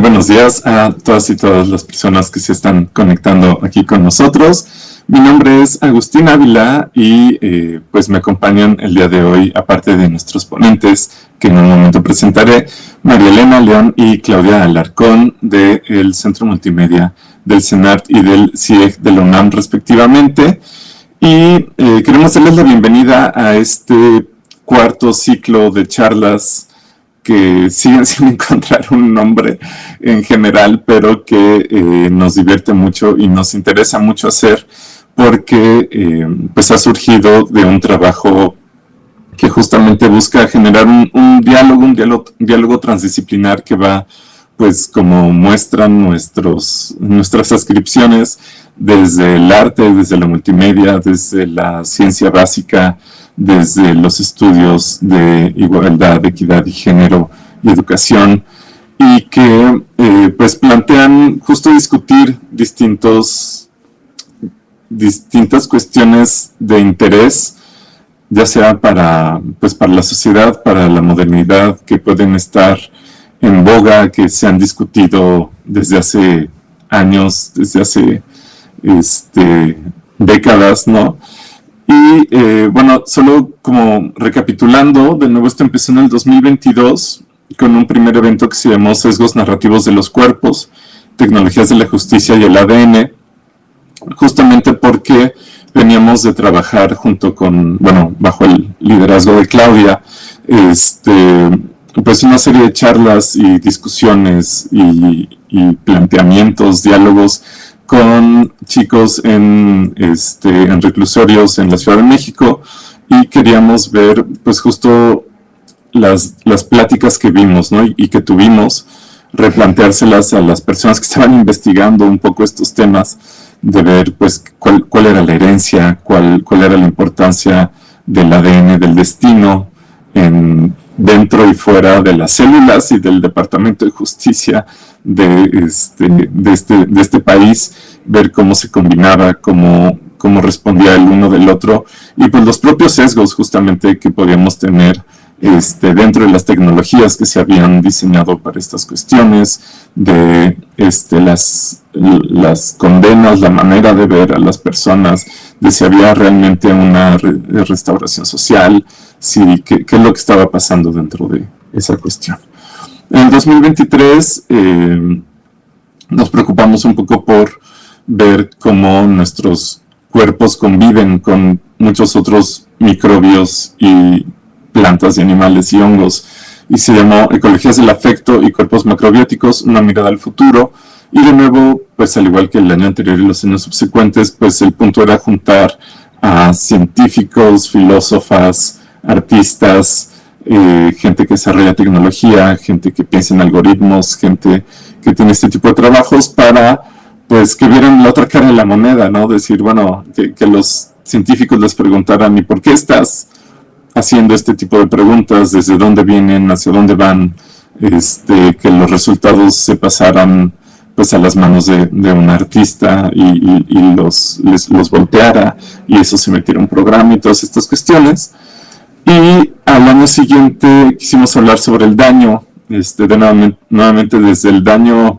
buenos días a todas y todas las personas que se están conectando aquí con nosotros. Mi nombre es Agustín Ávila y pues me acompañan el día de hoy, aparte de nuestros ponentes, que en un momento presentaré, María Elena León y Claudia Alarcón del Centro Multimedia del CENART y del CIEG de la UNAM respectivamente. Y queremos darles la bienvenida a este cuarto ciclo de charlas que siguen sin encontrar un nombre en general, pero que nos divierte mucho y nos interesa mucho hacer porque pues ha surgido de un trabajo que justamente busca generar un diálogo transdisciplinar que va, pues como muestran nuestras ascripciones, desde el arte, desde la multimedia, desde la ciencia básica, desde los estudios de igualdad, equidad y género y educación, y que pues plantean justo discutir distintas cuestiones de interés, ya sea para la sociedad, para la modernidad, que pueden estar en boga, que se han discutido desde hace años, desde hace décadas, ¿no? Y bueno, solo como recapitulando, de nuevo esto empezó en el 2022 con un primer evento que se llamó Sesgos Narrativos de los Cuerpos, Tecnologías de la Justicia y el ADN, justamente porque veníamos de trabajar junto con, bueno, bajo el liderazgo de Claudia, pues una serie de charlas y discusiones y planteamientos, diálogos con chicos en reclusorios en la Ciudad de México, y queríamos ver pues justo las pláticas que vimos, ¿no? y que tuvimos, replanteárselas a las personas que estaban investigando un poco estos temas, de ver pues cuál era la herencia, cuál era la importancia del ADN, del destino, dentro y fuera de las células y del Departamento de Justicia de este país, ver cómo se combinaba, cómo respondía el uno del otro, y pues los propios sesgos justamente que podíamos tener dentro de las tecnologías que se habían diseñado para estas cuestiones, de las condenas, la manera de ver a las personas, de si había realmente una restauración social, qué es lo que estaba pasando dentro de esa cuestión. En el 2023 nos preocupamos un poco por ver cómo nuestros cuerpos conviven con muchos otros microbios y plantas y animales y hongos, y se llamó Ecologías del Afecto y Cuerpos Macrobióticos, una mirada al futuro. Y de nuevo, pues al igual que el año anterior y los años subsecuentes, pues el punto era juntar a científicos, filósofas, artistas, gente que desarrolla tecnología, gente que piensa en algoritmos, gente que tiene este tipo de trabajos, para pues que vieran la otra cara de la moneda, ¿no? Decir, bueno, que los científicos les preguntaran, ¿y por qué estás haciendo este tipo de preguntas? ¿Desde dónde vienen? ¿Hacia dónde van? Que los resultados se pasaran pues a las manos de un artista y los volteara, y eso se metiera en un programa y todas estas cuestiones. Y al año siguiente quisimos hablar sobre el daño, nuevamente desde el daño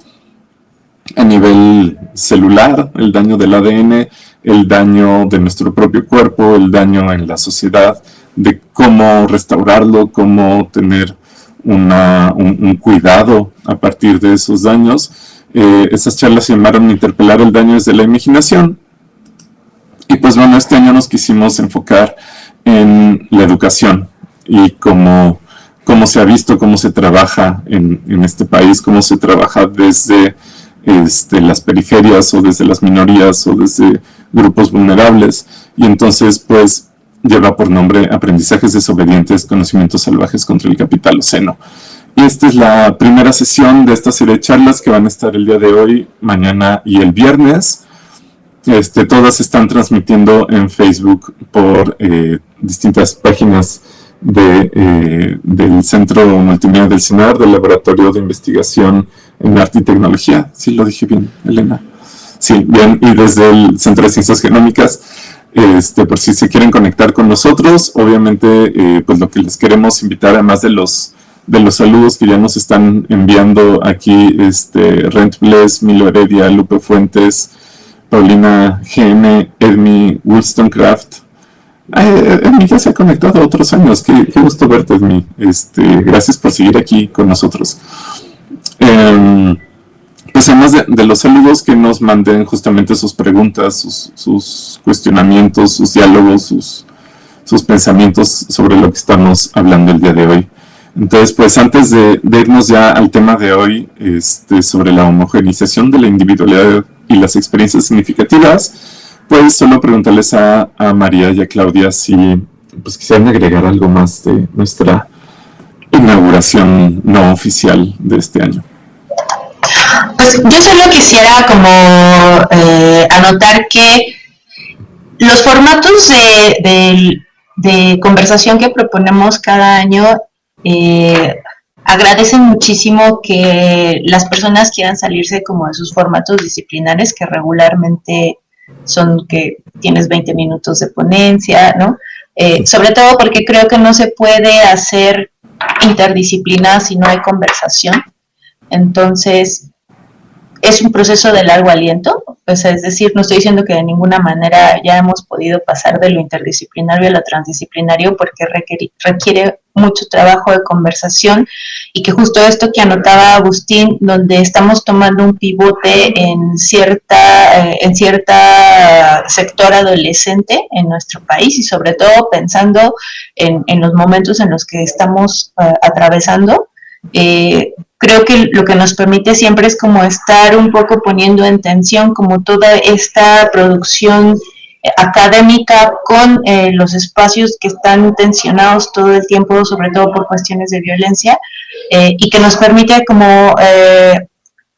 a nivel celular, el daño del ADN, el daño de nuestro propio cuerpo, el daño en la sociedad, de cómo restaurarlo, cómo tener un cuidado a partir de esos daños. Esas charlas se llamaron Interpelar el daño desde la imaginación. Y pues bueno, este año nos quisimos enfocar en la educación y cómo se ha visto, cómo se trabaja en este país, cómo se trabaja desde las periferias o desde las minorías o desde grupos vulnerables. Y entonces pues lleva por nombre Aprendizajes desobedientes, conocimientos salvajes contra el capital oceno. Y esta es la primera sesión de esta serie de charlas que van a estar el día de hoy, mañana y el viernes. Todas se están transmitiendo en Facebook por distintas páginas del Centro Multimedia del CENART, del Laboratorio de Investigación en Arte y Tecnología. Sí, lo dije bien, Elena. Sí, bien, y desde el Centro de Ciencias Genómicas. Por si se quieren conectar con nosotros, obviamente pues lo que les queremos invitar, además de los de los saludos que ya nos están enviando aquí, Rent Bless, Milo Heredia, Lupe Fuentes, Paulina GM, Edmi Wollstonecraft. Edmi ya se ha conectado otros años, qué gusto verte, Edmi. Gracias por seguir aquí con nosotros. Pues además de los saludos, que nos manden justamente sus preguntas, sus cuestionamientos, sus diálogos, sus pensamientos sobre lo que estamos hablando el día de hoy. Entonces, pues antes de irnos ya al tema de hoy, sobre la homogeneización de la individualidad y las experiencias significativas, pues solo preguntarles a María y a Claudia si pues quisieran agregar algo más de nuestra inauguración no oficial de este año. Pues yo solo quisiera como anotar que los formatos de conversación que proponemos cada año agradecen muchísimo que las personas quieran salirse como de sus formatos disciplinares, que regularmente son que tienes 20 minutos de ponencia, ¿no? Sobre todo porque creo que no se puede hacer interdisciplina si no hay conversación. Entonces, es un proceso de largo aliento, o sea, es decir, no estoy diciendo que de ninguna manera ya hemos podido pasar de lo interdisciplinario a lo transdisciplinario, porque requiere mucho trabajo de conversación, y que justo esto que anotaba Agustín, donde estamos tomando un pivote en cierta sector adolescente en nuestro país, y sobre todo pensando en los momentos en los que estamos atravesando, creo que lo que nos permite siempre es como estar un poco poniendo en tensión como toda esta producción académica con los espacios que están tensionados todo el tiempo, sobre todo por cuestiones de violencia, y que nos permite como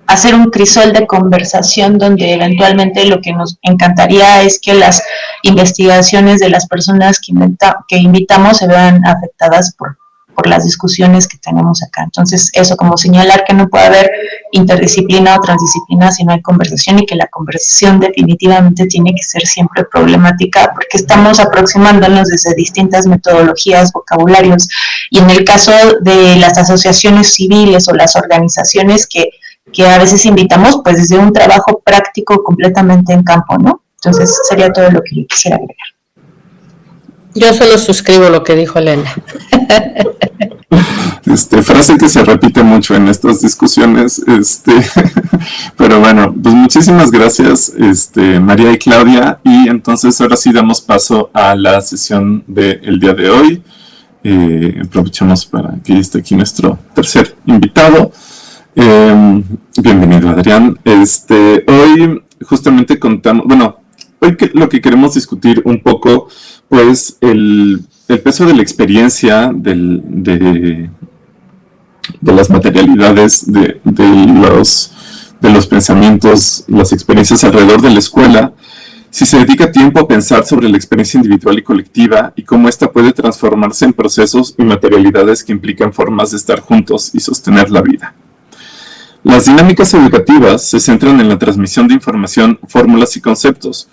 hacer un crisol de conversación donde eventualmente lo que nos encantaría es que las investigaciones de las personas que invitamos se vean afectadas por las discusiones que tenemos acá. Entonces, eso, como señalar que no puede haber interdisciplina o transdisciplina si no hay conversación, y que la conversación definitivamente tiene que ser siempre problemática, porque estamos aproximándonos desde distintas metodologías, vocabularios, y en el caso de las asociaciones civiles o las organizaciones que a veces invitamos, pues desde un trabajo práctico completamente en campo, ¿no? Entonces, sería todo lo que yo quisiera agregar. Yo solo suscribo lo que dijo Elena. Frase que se repite mucho en estas discusiones, pero bueno, pues muchísimas gracias, María y Claudia, y entonces ahora sí damos paso a la sesión del día de hoy. Aprovechamos para que esté aquí nuestro tercer invitado. Bienvenido, Adrián. Hoy justamente contamos, bueno, hoy lo que queremos discutir un poco, pues el peso de la experiencia, de las materialidades, de los pensamientos, las experiencias alrededor de la escuela, si se dedica tiempo a pensar sobre la experiencia individual y colectiva y cómo ésta puede transformarse en procesos y materialidades que implican formas de estar juntos y sostener la vida. Las dinámicas educativas se centran en la transmisión de información, fórmulas y conceptos.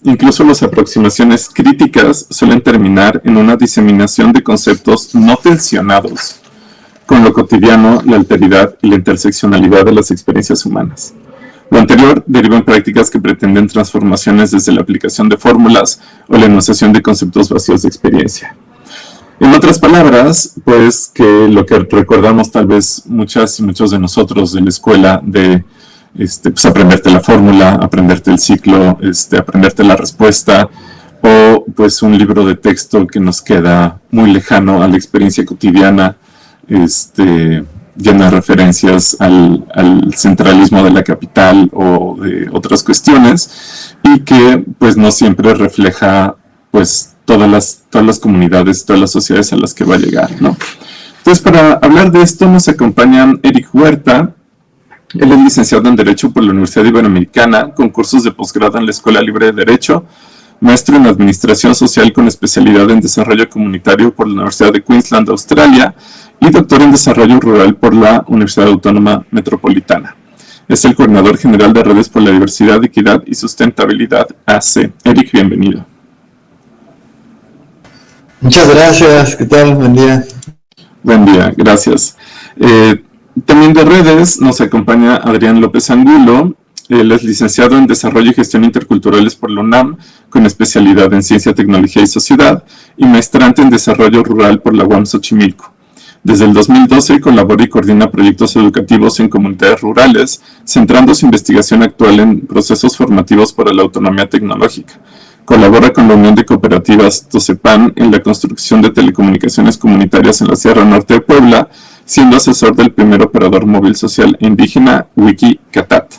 Incluso las aproximaciones críticas suelen terminar en una diseminación de conceptos no tensionados con lo cotidiano, la alteridad y la interseccionalidad de las experiencias humanas. Lo anterior deriva en prácticas que pretenden transformaciones desde la aplicación de fórmulas o la enunciación de conceptos vacíos de experiencia. En otras palabras, pues que lo que recordamos tal vez muchas y muchos de nosotros de la escuela, de pues aprenderte la fórmula, aprenderte el ciclo, aprenderte la respuesta, o pues un libro de texto que nos queda muy lejano a la experiencia cotidiana, llena de referencias al centralismo de la capital o de otras cuestiones, y que pues no siempre refleja pues todas las comunidades, todas las sociedades a las que va a llegar, ¿no? Entonces, para hablar de esto nos acompañan Eric Huerta. Él es licenciado en Derecho por la Universidad Iberoamericana, con cursos de posgrado en la Escuela Libre de Derecho, maestro en Administración Social con especialidad en Desarrollo Comunitario por la Universidad de Queensland, Australia, y doctor en Desarrollo Rural por la Universidad Autónoma Metropolitana. Es el coordinador general de Redes por la Diversidad, Equidad y Sustentabilidad, AC. Eric, bienvenido. Muchas gracias, ¿qué tal? Buen día. Buen día, gracias. También de redes nos acompaña Adrián López Angulo. Él es licenciado en Desarrollo y Gestión Interculturales por la UNAM, con especialidad en Ciencia, Tecnología y Sociedad, y maestrante en Desarrollo Rural por la UAM Xochimilco. Desde el 2012 colabora y coordina proyectos educativos en comunidades rurales, centrando su investigación actual en procesos formativos para la autonomía tecnológica. Colabora con la Unión de Cooperativas Tocepan en la construcción de telecomunicaciones comunitarias en la Sierra Norte de Puebla, siendo asesor del primer operador móvil social indígena, Wikicatat.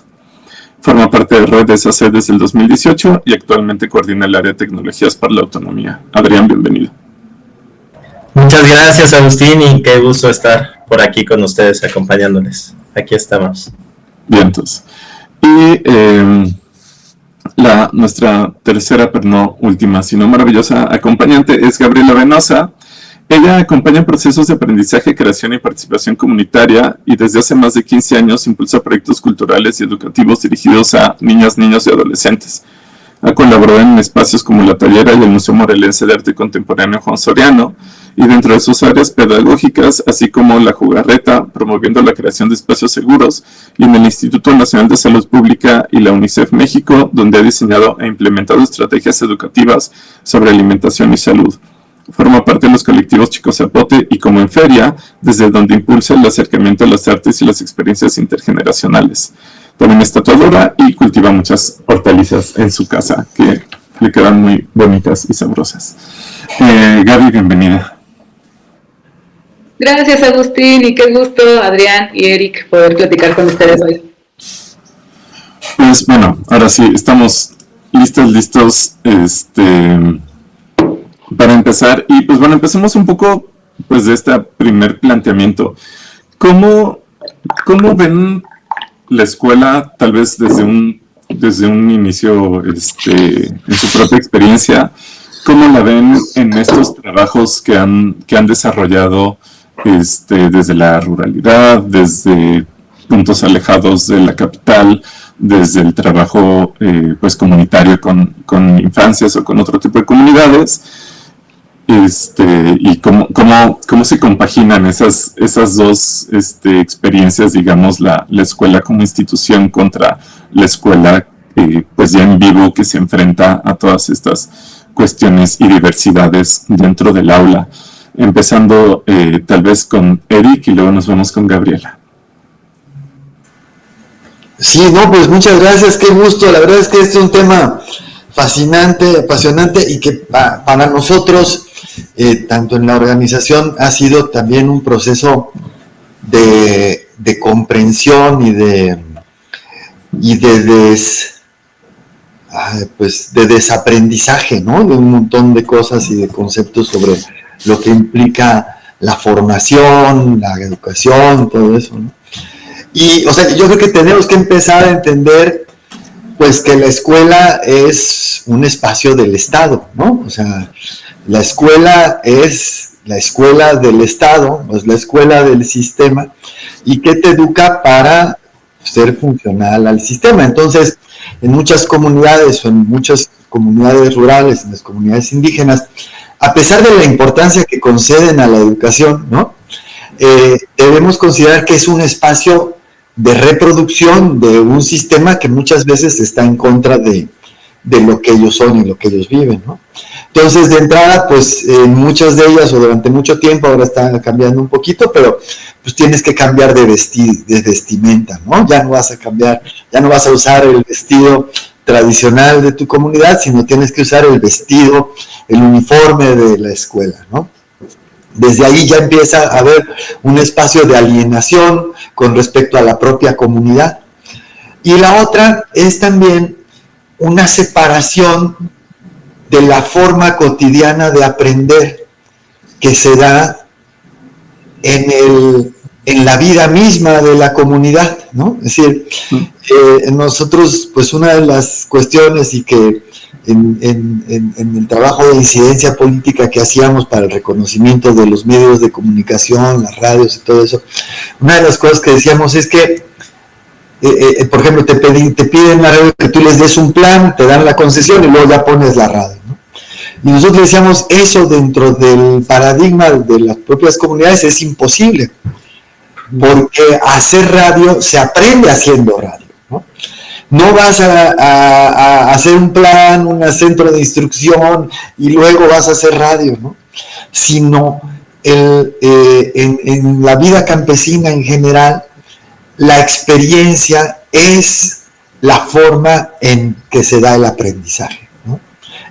Forma parte de Red SAC desde el 2018 y actualmente coordina el área de tecnologías para la autonomía. Adrián, bienvenido. Muchas gracias, Agustín, y qué gusto estar por aquí con ustedes acompañándoles. Aquí estamos. Bien, entonces. Y nuestra tercera, pero no última, sino maravillosa acompañante es Gabriela Venosa. Ella acompaña procesos de aprendizaje, creación y participación comunitaria y desde hace más de 15 años impulsa proyectos culturales y educativos dirigidos a niñas, niños y adolescentes. Ha colaborado en espacios como La Tallera y el Museo Morelense de Arte Contemporáneo Juan Soriano, y dentro de sus áreas pedagógicas, así como La Jugarreta, promoviendo la creación de espacios seguros, y en el Instituto Nacional de Salud Pública y la UNICEF México, donde ha diseñado e implementado estrategias educativas sobre alimentación y salud. Forma parte de los colectivos Chico Zapote y Como en Feria, desde donde impulsa el acercamiento a las artes y las experiencias intergeneracionales. También es tatuadora y cultiva muchas hortalizas en su casa, que le quedan muy bonitas y sabrosas. Gaby, bienvenida. Gracias, Agustín, y qué gusto, Adrián y Eric, poder platicar con ustedes hoy. Pues bueno, ahora sí, estamos listos, para empezar. Y pues bueno, empecemos un poco pues de este primer planteamiento. ¿Cómo ven la escuela, tal vez desde un inicio, en su propia experiencia? ¿Cómo la ven en estos trabajos que han desarrollado desde la ruralidad, desde puntos alejados de la capital, desde el trabajo pues comunitario con infancias o con otro tipo de comunidades? Y cómo se compaginan esas dos experiencias, digamos, la escuela como institución contra la escuela pues ya en vivo, que se enfrenta a todas estas cuestiones y diversidades dentro del aula, empezando tal vez con Eric y luego nos vamos con Gabriela. Sí, no, pues muchas gracias, qué gusto. La verdad es que este es un tema fascinante, apasionante, y que para nosotros, tanto en la organización, ha sido también un proceso de comprensión y de desaprendizaje, ¿no? De un montón de cosas y de conceptos sobre lo que implica la formación, la educación, todo eso, ¿no? Y, o sea, yo creo que tenemos que empezar a entender, pues, que la escuela es un espacio del Estado, ¿no? O sea, la escuela es la escuela del Estado, es la escuela del sistema, y que te educa para ser funcional al sistema. Entonces, en muchas comunidades, o en muchas comunidades rurales, en las comunidades indígenas, a pesar de la importancia que conceden a la educación, ¿no? Debemos considerar que es un espacio de reproducción de un sistema que muchas veces está en contra de lo que ellos son y lo que ellos viven, ¿no? Entonces, de entrada, pues, en muchas de ellas, o durante mucho tiempo, ahora está cambiando un poquito, pero pues tienes que cambiar de vestimenta, ¿no? Ya no vas a usar el vestido tradicional de tu comunidad, sino tienes que usar el vestido, el uniforme de la escuela, ¿no? Desde ahí ya empieza a haber un espacio de alienación con respecto a la propia comunidad. Y la otra es también una separación de la forma cotidiana de aprender que se da en la vida misma de la comunidad, ¿no? Es decir, nosotros, pues una de las cuestiones, y que en el trabajo de incidencia política que hacíamos para el reconocimiento de los medios de comunicación, las radios y todo eso, una de las cosas que decíamos es que, por ejemplo, te piden la radio que tú les des un plan, te dan la concesión y luego ya pones la radio, ¿no? Y nosotros decíamos, eso dentro del paradigma de las propias comunidades es imposible, porque hacer radio se aprende haciendo radio, ¿no? No vas a hacer un plan, un centro de instrucción y luego vas a hacer radio, ¿no? Sino en la vida campesina en general, la experiencia es la forma en que se da el aprendizaje, ¿no?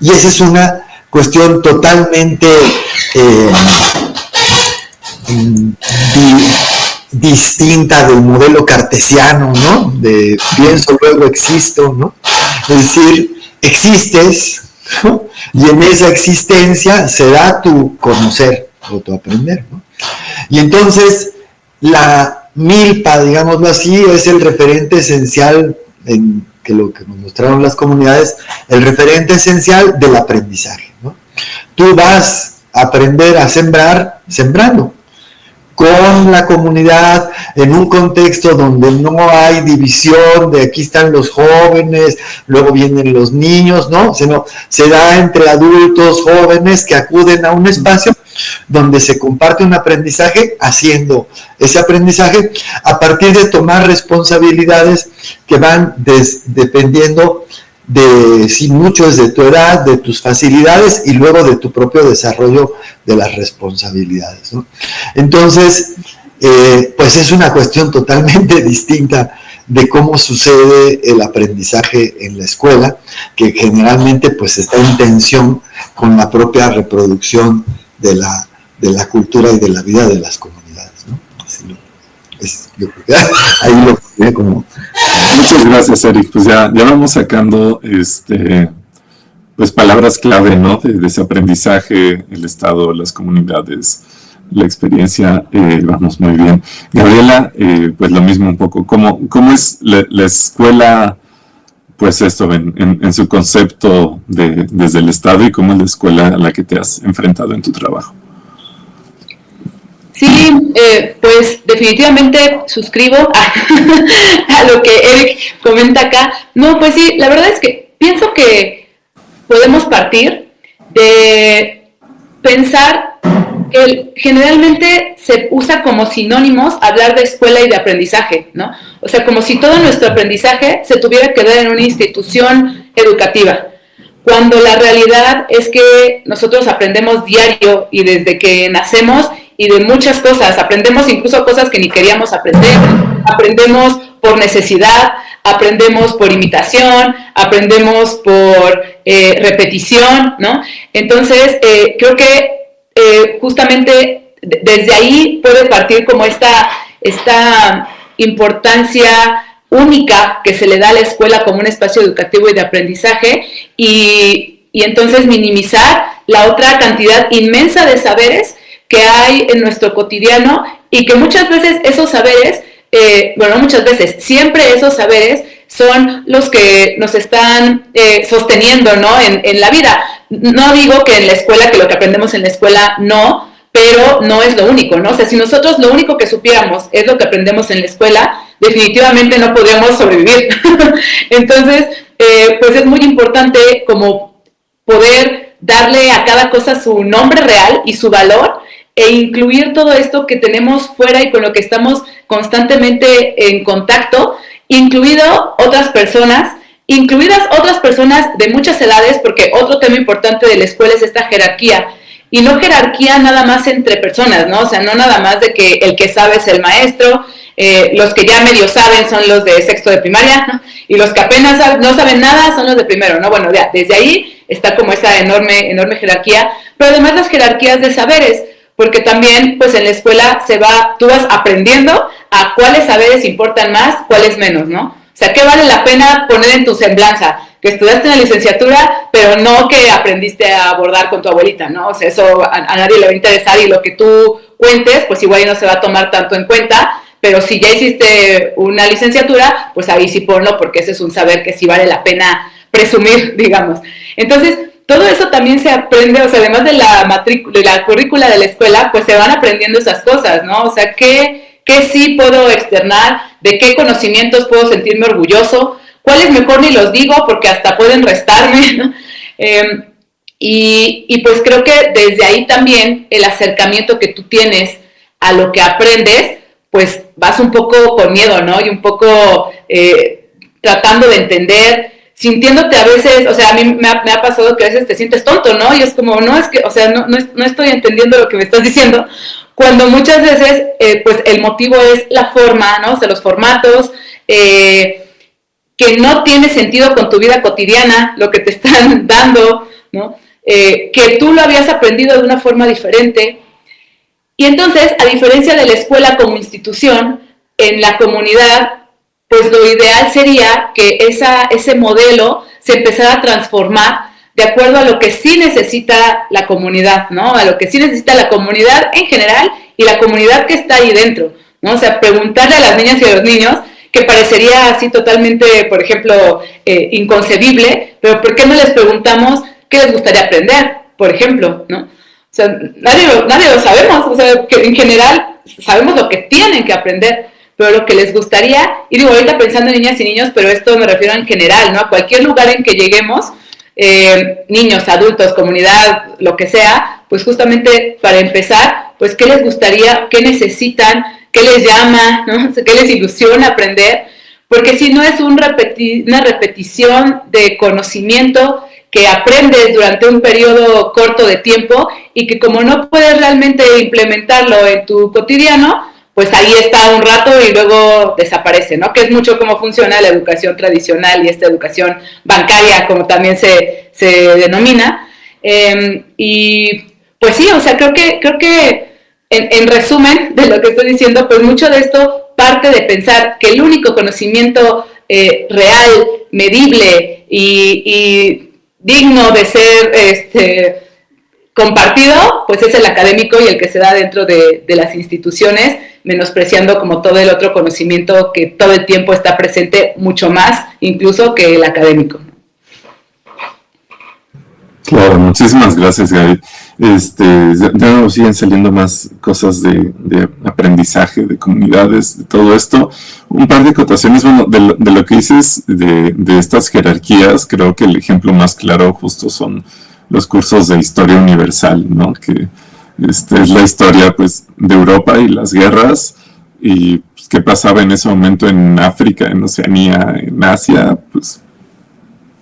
Y esa es una cuestión totalmente distinta del modelo cartesiano, ¿no? De pienso, luego existo, ¿no? Es decir, existes, ¿no? Y en esa existencia se da tu conocer o tu aprender, ¿no? Y entonces la milpa, digámoslo así, es el referente esencial en que lo que nos mostraron las comunidades, el referente esencial del aprendizaje, ¿no? Tú vas a aprender a sembrar sembrando con la comunidad, en un contexto donde no hay división de aquí están los jóvenes, luego vienen los niños, ¿no? Sino se da entre adultos, jóvenes que acuden a un espacio donde se comparte un aprendizaje, haciendo ese aprendizaje a partir de tomar responsabilidades que van dependiendo de, si mucho es de tu edad, de tus facilidades y luego de tu propio desarrollo de las responsabilidades, ¿no? Entonces, pues es una cuestión totalmente distinta de cómo sucede el aprendizaje en la escuela, que generalmente pues está en tensión con la propia reproducción de la cultura y de la vida de las comunidades, ¿no? Así yo creo que ahí lo pondría como... Muchas gracias, Eric. Pues ya vamos sacando pues palabras clave, ¿no? De ese aprendizaje, el Estado, las comunidades, la experiencia. Vamos muy bien. Gabriela, pues lo mismo un poco. ¿Cómo es la escuela, pues esto, en su concepto desde el Estado, y cómo es la escuela a la que te has enfrentado en tu trabajo? Sí, pues definitivamente suscribo a lo que Eric comenta acá. No, pues sí, la verdad es que pienso que podemos partir de pensar que generalmente se usa como sinónimos hablar de escuela y de aprendizaje, ¿no? O sea, como si todo nuestro aprendizaje se tuviera que dar en una institución educativa, cuando la realidad es que nosotros aprendemos diario y desde que nacemos, y de muchas cosas, aprendemos incluso cosas que ni queríamos aprender, aprendemos por necesidad, aprendemos por imitación, aprendemos por repetición, ¿no? Entonces, creo que justamente desde ahí puede partir como esta importancia única que se le da a la escuela como un espacio educativo y de aprendizaje, y entonces minimizar la otra cantidad inmensa de saberes que hay en nuestro cotidiano, y que muchas veces esos saberes, bueno, no muchas veces, siempre esos saberes son los que nos están sosteniendo, ¿no? En la vida. No digo que en la escuela, que lo que aprendemos en la escuela no, pero no es lo único, ¿no? O sea, si nosotros lo único que supiéramos es lo que aprendemos en la escuela, definitivamente no podríamos sobrevivir. Entonces, pues es muy importante como poder darle a cada cosa su nombre real y su valor, e incluir todo esto que tenemos fuera y con lo que estamos constantemente en contacto, incluidas otras personas de muchas edades, porque otro tema importante de la escuela es esta jerarquía, y no jerarquía nada más entre personas, ¿no? O sea, no nada más de que el que sabe es el maestro, los que ya medio saben son los de sexto de primaria, ¿no? Y los que apenas no saben nada son los de primero, ¿no? Bueno, ya, desde ahí está como esa enorme jerarquía, pero además las jerarquías de saberes, porque también, pues en la escuela tú vas aprendiendo a cuáles saberes importan más, cuáles menos, ¿no? O sea, ¿qué vale la pena poner en tu semblanza? Que estudiaste en la licenciatura, pero no que aprendiste a bordar con tu abuelita, ¿no? O sea, eso a nadie le va a interesar, y lo que tú cuentes, pues igual no se va a tomar tanto en cuenta, pero si ya hiciste una licenciatura, pues ahí sí ponlo, porque ese es un saber que sí vale la pena presumir, digamos. Entonces, todo eso también se aprende, o sea, además de la currícula de la escuela, pues se van aprendiendo esas cosas, ¿no? O sea, ¿qué sí puedo externar? ¿De qué conocimientos puedo sentirme orgulloso? ¿Cuáles mejor ni los digo porque hasta pueden restarme, ¿no? Y pues creo que desde ahí también el acercamiento que tú tienes a lo que aprendes, pues vas un poco con miedo, ¿no? Y un poco tratando de entender, sintiéndote a veces, o sea, a mí me ha pasado que a veces te sientes tonto, ¿no? Y es como, no, es que, o sea, no estoy entendiendo lo que me estás diciendo, cuando muchas veces, pues el motivo es la forma, ¿no? O sea, los formatos, que no tiene sentido con tu vida cotidiana, lo que te están dando, ¿no? Que tú lo habías aprendido de una forma diferente. Y entonces, a diferencia de la escuela como institución, en la comunidad, pues lo ideal sería que ese modelo se empezara a transformar de acuerdo a lo que sí necesita la comunidad, ¿no? A lo que sí necesita la comunidad en general y la comunidad que está ahí dentro, ¿no? O sea, preguntarle a las niñas y a los niños, que parecería así totalmente, por ejemplo, inconcebible, pero ¿por qué no les preguntamos qué les gustaría aprender, por ejemplo, ¿no? O sea, nadie lo sabemos, o sea, que en general sabemos lo que tienen que aprender, pero lo que les gustaría, y digo, ahorita pensando en niñas y niños, pero esto me refiero en general, ¿no? A cualquier lugar en que lleguemos, niños, adultos, comunidad, lo que sea, pues justamente para empezar, pues qué les gustaría, qué necesitan, qué les llama, ¿no? Qué les ilusiona aprender, porque si no es una repetición de conocimiento que aprendes durante un periodo corto de tiempo y que como no puedes realmente implementarlo en tu cotidiano, pues ahí está un rato y luego desaparece, ¿no? Que es mucho cómo funciona la educación tradicional y esta educación bancaria, como también se denomina. Y pues sí, o sea, creo que en resumen de lo que estoy diciendo, pues mucho de esto parte de pensar que el único conocimiento real, medible y digno de ser compartido, pues es el académico y el que se da dentro de las instituciones, menospreciando como todo el otro conocimiento que todo el tiempo está presente, mucho más incluso que el académico. Claro, muchísimas gracias, Gaby. Ya nos siguen saliendo más cosas de aprendizaje, de comunidades, de todo esto. Un par de acotaciones, bueno, de lo que dices de estas jerarquías, creo que el ejemplo más claro justo son los cursos de historia universal, ¿no? Que es la historia, pues, de Europa y las guerras, y pues, qué pasaba en ese momento en África, en Oceanía, en Asia, pues,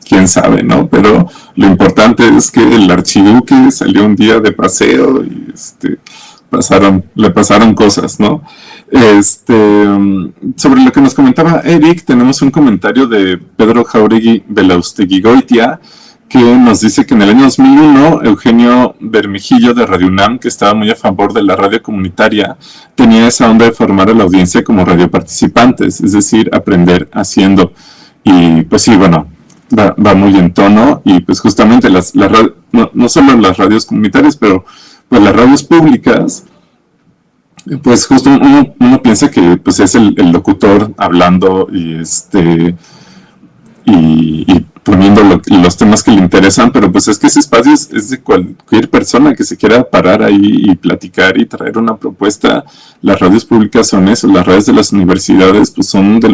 quién sabe, ¿no? Pero lo importante es que el archiduque salió un día de paseo y le pasaron cosas, ¿no? Sobre lo que nos comentaba Eric, tenemos un comentario de Pedro Jauregui Belausteguigoitia, que nos dice que en el año 2001 Eugenio Bermejillo de Radio UNAM, que estaba muy a favor de la radio comunitaria, tenía esa onda de formar a la audiencia como radioparticipantes, es decir, aprender haciendo. Y pues sí, bueno, va muy en tono, y pues justamente no solo las radios comunitarias, pero pues las radios públicas, pues justo uno piensa que pues es el locutor hablando y poniendo los temas que le interesan, pero pues es que ese espacio es de cualquier persona que se quiera parar ahí y platicar y traer una propuesta. Las radios públicas son eso, las radios de las universidades pues son de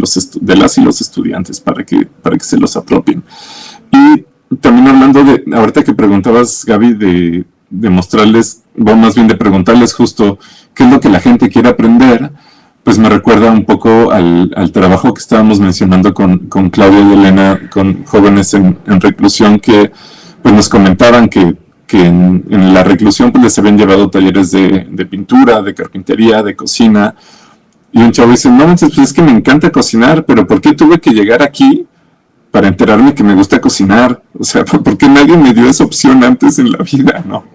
las y los estudiantes para que se los apropien. Y también hablando ahorita que preguntabas, Gaby, de mostrarles, o más bien de preguntarles justo qué es lo que la gente quiere aprender, pues me recuerda un poco al trabajo que estábamos mencionando con Claudia y Elena, con jóvenes en reclusión, que pues nos comentaban que en la reclusión pues les habían llevado talleres de pintura, de carpintería, de cocina, y un chavo dice, no, pues es que me encanta cocinar, pero ¿por qué tuve que llegar aquí para enterarme que me gusta cocinar? O sea, ¿por qué nadie me dio esa opción antes en la vida, no?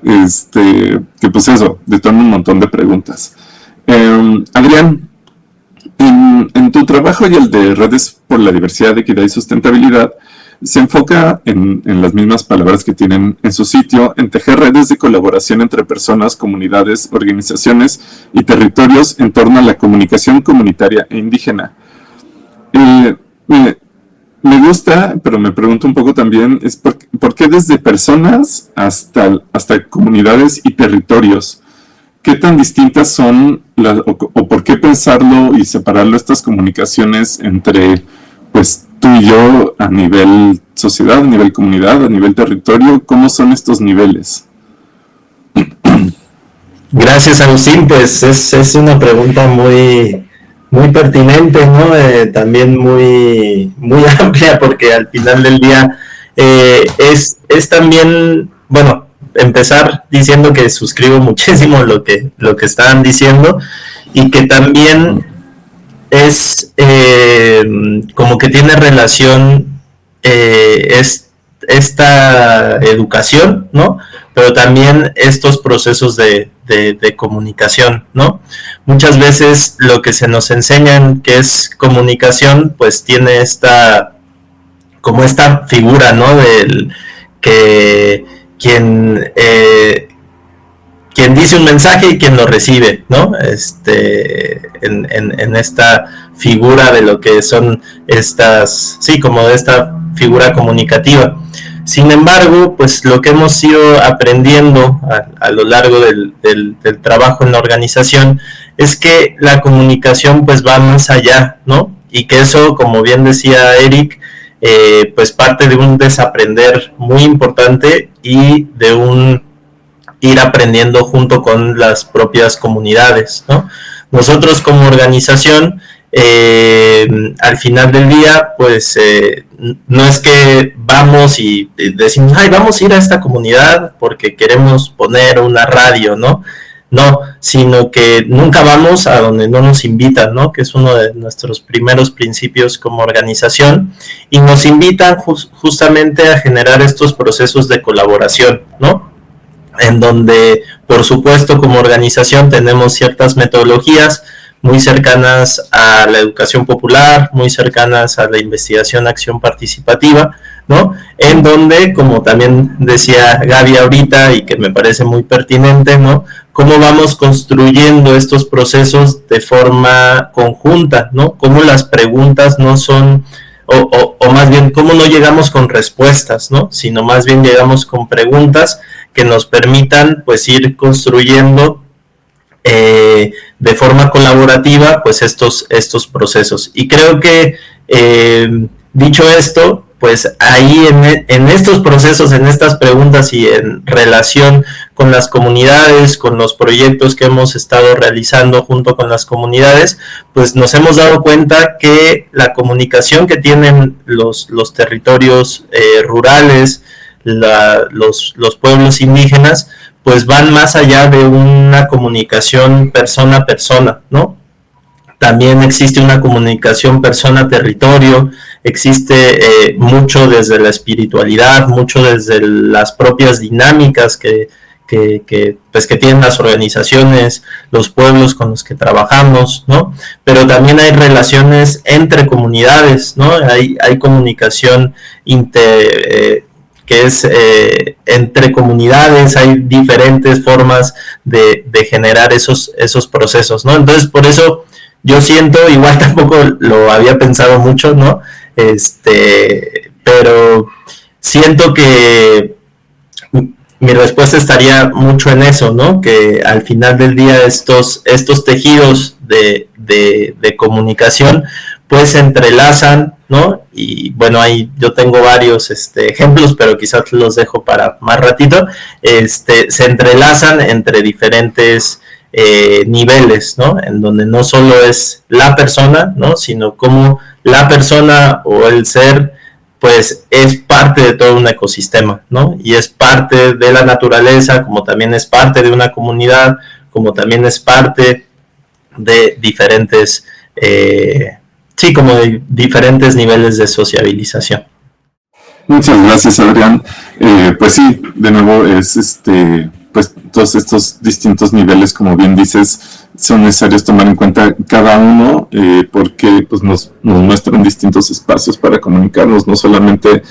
Que pues eso, detona un montón de preguntas. Adrián, en tu trabajo y el de Redes por la Diversidad, Equidad y Sustentabilidad, se enfoca en las mismas palabras que tienen en su sitio, en tejer redes de colaboración entre personas, comunidades, organizaciones y territorios en torno a la comunicación comunitaria e indígena. Me gusta, pero me pregunto un poco también, es ¿por qué desde personas hasta comunidades y territorios? ¿Qué tan distintas son, o por qué pensarlo y separarlo, estas comunicaciones entre pues tú y yo a nivel sociedad, a nivel comunidad, a nivel territorio? ¿Cómo son estos niveles? Gracias, Agustín. Pues es una pregunta muy pertinente, ¿no? También muy amplia, porque al final del día es también, bueno, empezar diciendo que suscribo muchísimo lo que estaban diciendo, y que también es como que tiene relación esta educación, ¿no? Pero también estos procesos de comunicación, ¿no? Muchas veces lo que se nos enseñan que es comunicación, pues tiene esta figura, ¿no? Del que quien dice un mensaje y quien lo recibe, ¿no? En esta figura de lo que son como de esta figura comunicativa. Sin embargo, pues lo que hemos ido aprendiendo a lo largo del trabajo en la organización es que la comunicación pues va más allá, ¿no? Y que eso, como bien decía Eric, pues parte de un desaprender muy importante y de un ir aprendiendo junto con las propias comunidades, ¿no? Nosotros como organización, al final del día, pues no es que vamos y decimos, ay, vamos a ir a esta comunidad porque queremos poner una radio, ¿no? No, sino que nunca vamos a donde no nos invitan, ¿no? Que es uno de nuestros primeros principios como organización, y nos invitan justamente a generar estos procesos de colaboración, ¿no? En donde, por supuesto, como organización tenemos ciertas metodologías muy cercanas a la educación popular, muy cercanas a la investigación, acción participativa, ¿no? En donde, como también decía Gaby ahorita, y que me parece muy pertinente, ¿no? Cómo vamos construyendo estos procesos de forma conjunta, ¿no? Cómo las preguntas no son, o más bien, cómo no llegamos con respuestas, ¿no? Sino más bien llegamos con preguntas que nos permitan, pues, ir construyendo de forma colaborativa, pues, estos procesos. Y creo que, dicho esto, pues ahí en estos procesos, en estas preguntas y en relación con las comunidades, con los proyectos que hemos estado realizando junto con las comunidades, pues nos hemos dado cuenta que la comunicación que tienen los territorios rurales, los pueblos indígenas, pues van más allá de una comunicación persona a persona, ¿no? También existe una comunicación persona-territorio, existe mucho desde la espiritualidad, mucho desde las propias dinámicas que tienen las organizaciones, los pueblos con los que trabajamos, ¿no? Pero también hay relaciones entre comunidades, ¿no? Hay comunicación que es entre comunidades, hay diferentes formas de generar esos procesos, ¿no? Entonces, por eso yo siento, igual tampoco lo había pensado mucho, ¿no? Pero siento que mi respuesta estaría mucho en eso, ¿no? Que al final del día estos tejidos de comunicación pues se entrelazan, ¿no? Y bueno, ahí yo tengo varios ejemplos, pero quizás los dejo para más ratito. Se entrelazan entre diferentes niveles, ¿no? En donde no solo es la persona, ¿no? Sino como la persona o el ser, pues es parte de todo un ecosistema, ¿no? Y es parte de la naturaleza, como también es parte de una comunidad, como también es parte de diferentes, como de diferentes niveles de sociabilización. Muchas gracias, Adrián. Pues sí, de nuevo es pues todos estos distintos niveles, como bien dices, son necesarios tomar en cuenta cada uno, porque pues nos muestran distintos espacios para comunicarnos, no solamente,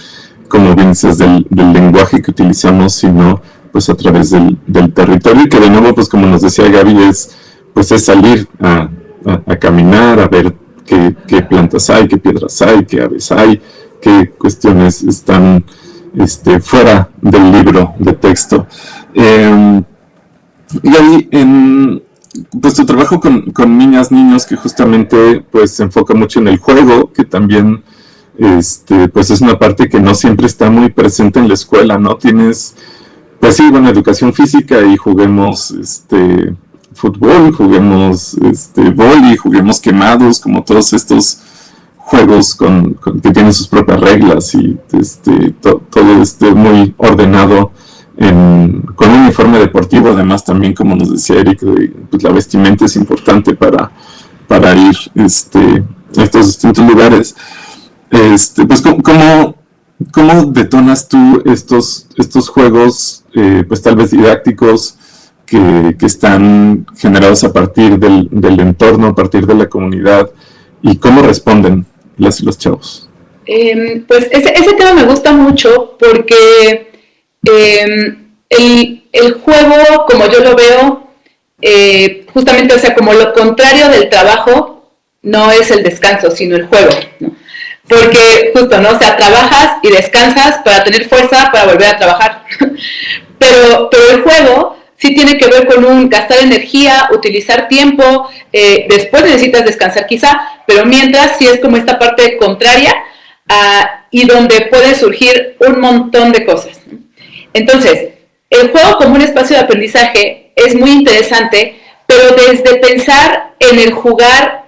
como bien dices, del lenguaje que utilizamos, sino pues a través del territorio, y que de nuevo, pues como nos decía Gaby, es salir a caminar, a ver qué plantas hay, qué piedras hay, qué aves hay, qué cuestiones están fuera del libro de texto. Y ahí pues tu trabajo con niñas, niños, que justamente pues se enfoca mucho en el juego, que también pues es una parte que no siempre está muy presente en la escuela, ¿no? Tienes pues sí, bueno, educación física y juguemos fútbol, juguemos vóley, juguemos quemados, como todos estos juegos que tienen sus propias reglas y todo muy ordenado con un uniforme deportivo. Además, también, como nos decía Eric, pues la vestimenta es importante para ir a estos distintos lugares. Pues ¿cómo detonas tú estos juegos, pues tal vez didácticos, que están generados a partir del entorno, a partir de la comunidad, y cómo responden las y los chavos? Pues ese tema me gusta mucho porque el juego, como yo lo veo, justamente, o sea, como lo contrario del trabajo, no es el descanso, sino el juego, ¿no? Porque justo, ¿no? O sea, trabajas y descansas para tener fuerza para volver a trabajar. pero el juego sí tiene que ver con gastar energía, utilizar tiempo, después necesitas descansar quizá, pero mientras sí es como esta parte contraria y donde puede surgir un montón de cosas, ¿no? Entonces, el juego como un espacio de aprendizaje es muy interesante, pero desde pensar en el jugar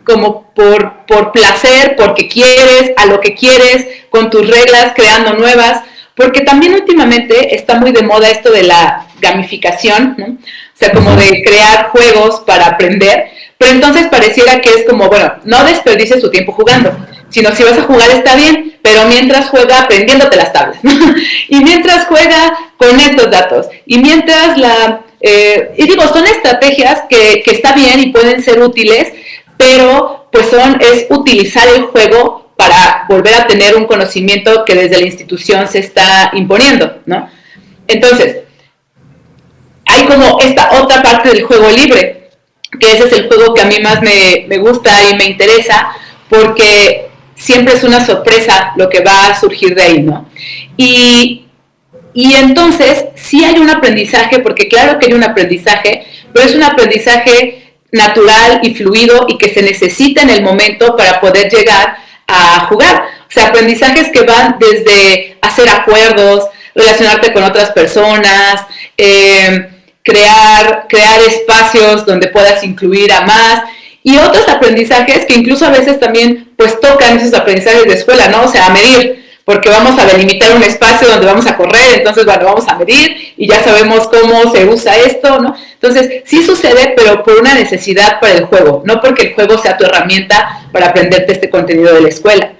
como por placer, porque quieres, a lo que quieres, con tus reglas, creando nuevas, porque también últimamente está muy de moda esto de la gamificación, ¿no? O sea, como de crear juegos para aprender, pero entonces pareciera que es como, bueno, no desperdicies tu tiempo jugando, sino si vas a jugar está bien, pero mientras juega aprendiéndote las tablas, ¿no? Y mientras juega con estos datos, y mientras son estrategias que está bien y pueden ser útiles, pero pues es utilizar el juego para volver a tener un conocimiento que desde la institución se está imponiendo, ¿no? Entonces, hay como esta otra parte del juego libre, que ese es el juego que a mí más me gusta y me interesa, porque siempre es una sorpresa lo que va a surgir de ahí, ¿no? Y entonces sí hay un aprendizaje, porque claro que hay un aprendizaje, pero es un aprendizaje natural y fluido y que se necesita en el momento para poder llegar a jugar. O sea, aprendizajes que van desde hacer acuerdos, relacionarte con otras personas, crear espacios donde puedas incluir a más, y otros aprendizajes que incluso a veces también pues tocan esos aprendizajes de escuela, ¿no? O sea, a medir, porque vamos a delimitar un espacio donde vamos a correr, entonces, bueno, vamos a medir y ya sabemos cómo se usa esto, ¿no? Entonces, sí sucede, pero por una necesidad para el juego, no porque el juego sea tu herramienta para aprenderte este contenido de la escuela.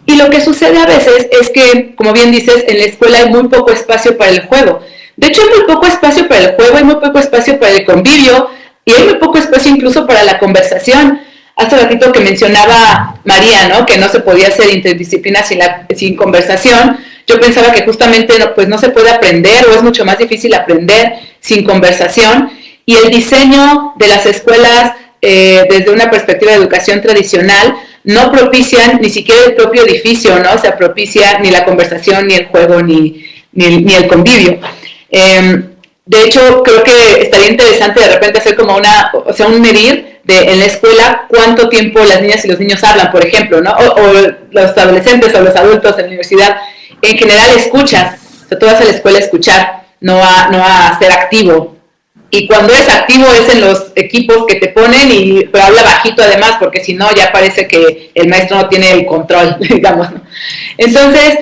Y lo que sucede a veces es que, como bien dices, en la escuela hay muy poco espacio para el juego. De hecho, hay muy poco espacio para el juego, hay muy poco espacio para el convivio y hay muy poco espacio incluso para la conversación. Hace ratito que mencionaba María, ¿no? Que no se podía hacer interdisciplina sin conversación. Yo pensaba que justamente no se puede aprender, o es mucho más difícil aprender sin conversación. Y el diseño de las escuelas desde una perspectiva de educación tradicional no propician ni siquiera el propio edificio, ¿no? O sea, propicia ni la conversación, ni el juego, ni el convivio. De hecho, creo que estaría interesante de repente hacer como un medir en la escuela cuánto tiempo las niñas y los niños hablan, por ejemplo, ¿no? O los adolescentes o los adultos en la universidad. En general escuchas, o sea, tú vas a la escuela a escuchar, no a ser activo. Y cuando es activo es en los equipos que te ponen, pero habla bajito además, porque si no ya parece que el maestro no tiene el control, digamos, ¿no? Entonces,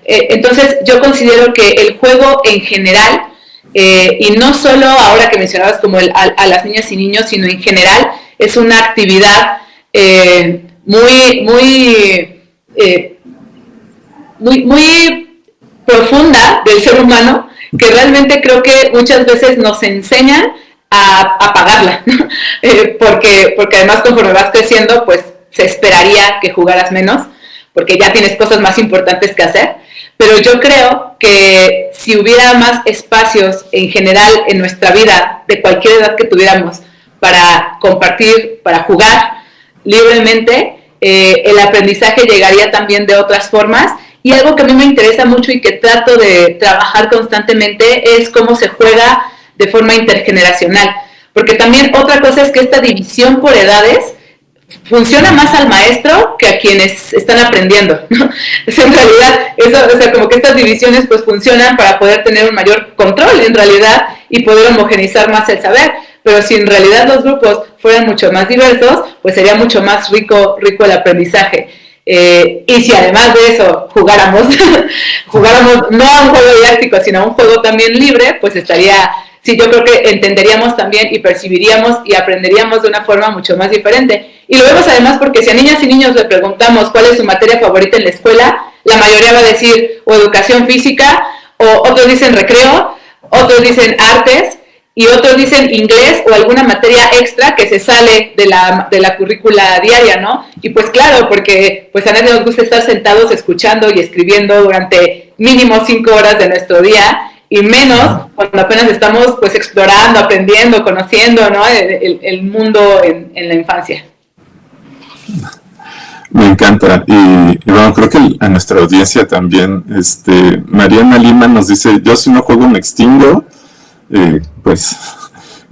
entonces yo considero que el juego en general, y no solo ahora que mencionabas como a las niñas y niños, sino en general, es una actividad muy profunda del ser humano, que realmente creo que muchas veces nos enseñan a apagarla, ¿no? Porque además conforme vas creciendo, pues se esperaría que jugaras menos, porque ya tienes cosas más importantes que hacer. Pero yo creo que si hubiera más espacios en general en nuestra vida, de cualquier edad que tuviéramos, para compartir, para jugar libremente, el aprendizaje llegaría también de otras formas. Y algo que a mí me interesa mucho y que trato de trabajar constantemente es cómo se juega de forma intergeneracional. Porque también otra cosa es que esta división por edades funciona más al maestro que a quienes están aprendiendo, ¿no? O sea, en realidad, eso, o sea, como que estas divisiones pues funcionan para poder tener un mayor control en realidad y poder homogeneizar más el saber, pero si en realidad los grupos fueran mucho más diversos, pues sería mucho más rico el aprendizaje. Y si además de eso jugáramos no a un juego didáctico, sino a un juego también libre, pues estaría... Sí, yo creo que entenderíamos también y percibiríamos y aprenderíamos de una forma mucho más diferente. Y lo vemos además porque si a niñas y niños le preguntamos cuál es su materia favorita en la escuela, la mayoría va a decir o educación física, o otros dicen recreo, otros dicen artes, y otros dicen inglés o alguna materia extra que se sale de la currícula diaria, ¿no? Y pues claro, porque pues a nadie nos gusta estar sentados escuchando y escribiendo durante mínimo 5 horas de nuestro día, y menos cuando apenas estamos pues explorando, aprendiendo, conociendo, ¿no? el mundo en la infancia. Me encanta, y bueno, creo que a nuestra audiencia también, Mariana Lima nos dice, yo si no juego me extingo, pues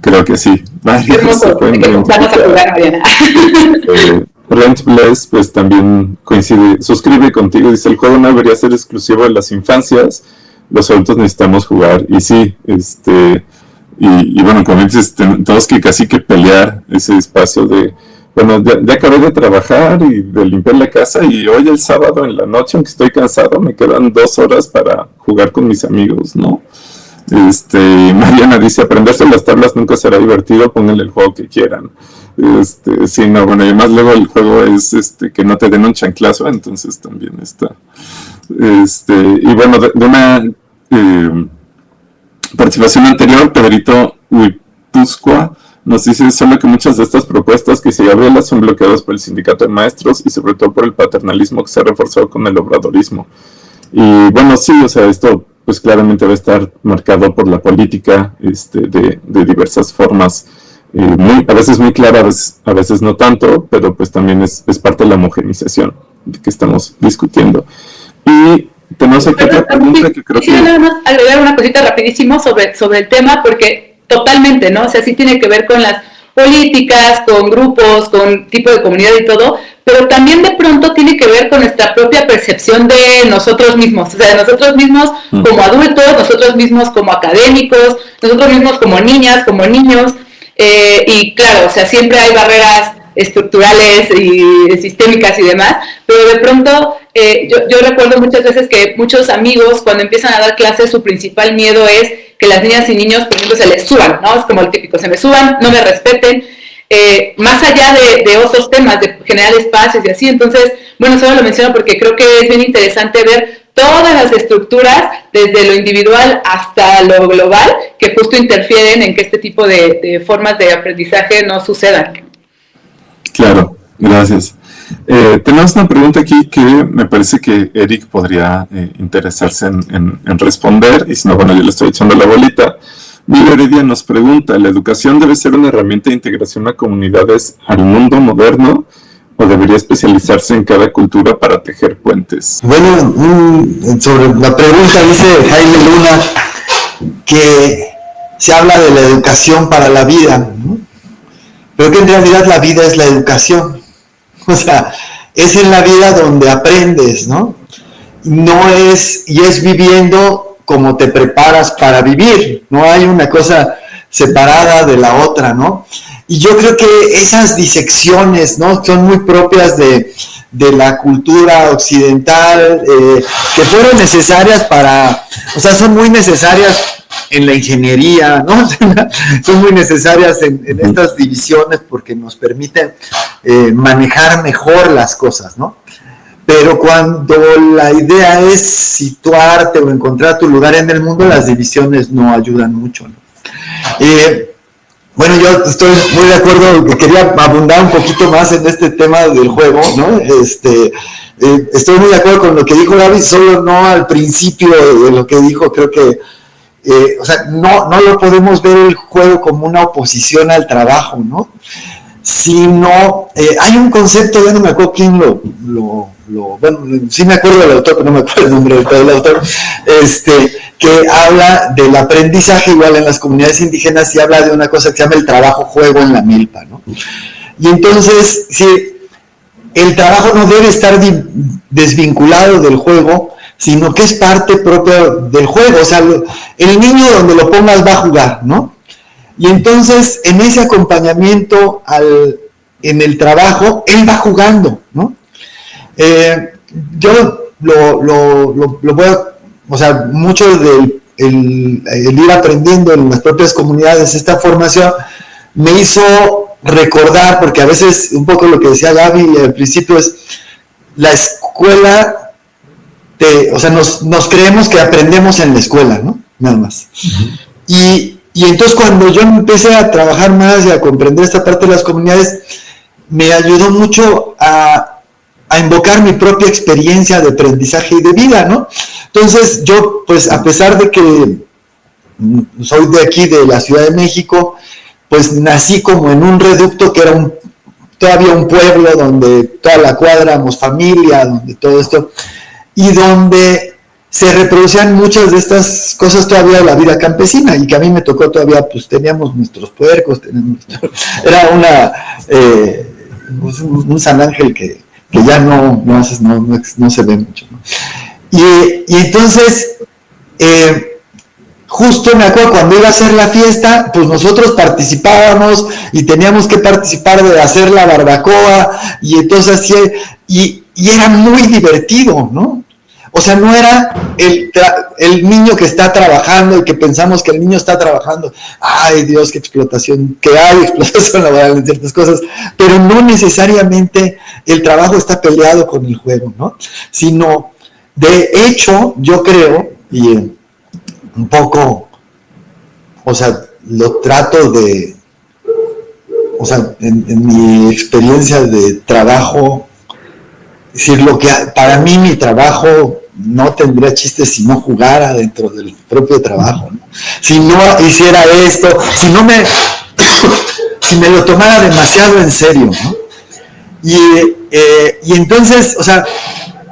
creo que sí. Hermoso, vamos a jugar, Mariana. Rent Bless pues también coincide, suscribe contigo, dice, el juego no debería ser exclusivo de las infancias, los adultos necesitamos jugar, y sí, y bueno, como dices, tenemos que casi que pelear ese espacio de, bueno, ya acabé de trabajar y de limpiar la casa, y hoy el sábado en la noche, aunque estoy cansado, me quedan 2 horas para jugar con mis amigos, ¿no? Mariana dice, aprenderse las tablas nunca será divertido, pónganle el juego que quieran. Sí, no, bueno, y además luego el juego es que no te den un chanclazo, entonces también está. Y bueno, de una participación anterior, Pedrito Huipuzcoa nos dice solo que muchas de estas propuestas que se hablan son bloqueadas por el sindicato de maestros y sobre todo por el paternalismo que se ha reforzado con el obradorismo. Y bueno, sí, o sea, esto pues claramente va a estar marcado por la política de diversas formas, a veces muy claras, a veces no tanto, pero pues también es parte de la homogenización que estamos discutiendo. Y tenemos aquí otra pregunta que creo que... Quisiera nada más agregar una cosita rapidísimo sobre el tema, porque totalmente, ¿no? O sea, sí tiene que ver con las políticas, con grupos, con tipo de comunidad y todo, pero también de pronto tiene que ver con nuestra propia percepción de nosotros mismos, o sea, de nosotros mismos como adultos, nosotros mismos como académicos, nosotros mismos como niñas, como niños, y claro, o sea, siempre hay barreras estructurales y sistémicas y demás, pero de pronto yo recuerdo muchas veces que muchos amigos cuando empiezan a dar clases su principal miedo es que las niñas y niños, por ejemplo, se les suban, ¿no? Es como el típico, se me suban, no me respeten, más allá de otros temas, de generar espacios y así. Entonces, bueno, solo lo menciono porque creo que es bien interesante ver todas las estructuras, desde lo individual hasta lo global, que justo interfieren en que este tipo de formas de aprendizaje no sucedan. Claro, gracias. Tenemos una pregunta aquí que me parece que Eric podría interesarse en responder, y si no, bueno, yo le estoy echando la bolita. Miguel Heredia nos pregunta, ¿la educación debe ser una herramienta de integración a comunidades al mundo moderno o debería especializarse en cada cultura para tejer puentes? Bueno, sobre la pregunta dice Jaime Luna que se habla de la educación para la vida, ¿no? Pero que en realidad la vida es la educación. O sea, es en la vida donde aprendes, ¿no? No es, y es viviendo como te preparas para vivir. No hay una cosa separada de la otra, ¿no? Y yo creo que esas disecciones, ¿no? Son muy propias de la cultura occidental, que fueron necesarias o sea, son muy necesarias en la ingeniería, ¿no? Son muy necesarias en estas divisiones porque nos permiten manejar mejor las cosas, ¿no? Pero cuando la idea es situarte o encontrar tu lugar en el mundo, las divisiones no ayudan mucho, ¿no? Bueno, yo estoy muy de acuerdo, quería abundar un poquito más en este tema del juego, ¿no? Estoy muy de acuerdo con lo que dijo Gaby, solo no al principio de lo que dijo, creo que o sea, no lo podemos ver el juego como una oposición al trabajo, ¿no? Sino, hay un concepto, ya no me acuerdo quién bueno, sí me acuerdo del autor, pero no me acuerdo el nombre del autor, que habla del aprendizaje igual en las comunidades indígenas y habla de una cosa que se llama el trabajo-juego en la milpa, ¿no? Y entonces, sí, el trabajo no debe estar desvinculado del juego, sino que es parte propia del juego. O sea, el niño donde lo pongas va a jugar, ¿no? Y entonces, en ese acompañamiento en el trabajo, él va jugando, ¿no? Yo lo voy a, o sea, mucho del el ir aprendiendo en las propias comunidades esta formación me hizo recordar, porque a veces un poco lo que decía Gaby al principio es, la escuela, o sea, nos creemos que aprendemos en la escuela, ¿no? Nada más. Y entonces cuando yo empecé a trabajar más y a comprender esta parte de las comunidades, me ayudó mucho a invocar mi propia experiencia de aprendizaje y de vida, ¿no? Entonces yo, pues a pesar de que soy de aquí, de la Ciudad de México, pues nací como en un reducto que era todavía un pueblo donde toda la cuadra éramos familia, donde todo esto, y donde se reproducían muchas de estas cosas todavía de la vida campesina, y que a mí me tocó todavía, pues teníamos nuestros puercos, era un San Ángel que ya no se ve mucho, ¿no? Y entonces, justo me acuerdo cuando iba a ser la fiesta, pues nosotros participábamos y teníamos que participar de hacer la barbacoa, y entonces así, y era muy divertido, ¿no? O sea, no era el niño que está trabajando y que pensamos que el niño está trabajando, ay Dios, qué explotación, que hay explotación laboral en ciertas cosas, pero no necesariamente el trabajo está peleado con el juego, ¿no? Sino, de hecho, yo creo, y un poco, o sea, lo trato de, o sea, en mi experiencia de trabajo, decir, lo que para mí mi trabajo no tendría chiste si no jugara dentro del propio trabajo, ¿no? Si no hiciera esto, si me lo tomara demasiado en serio, ¿no? Y entonces, o sea,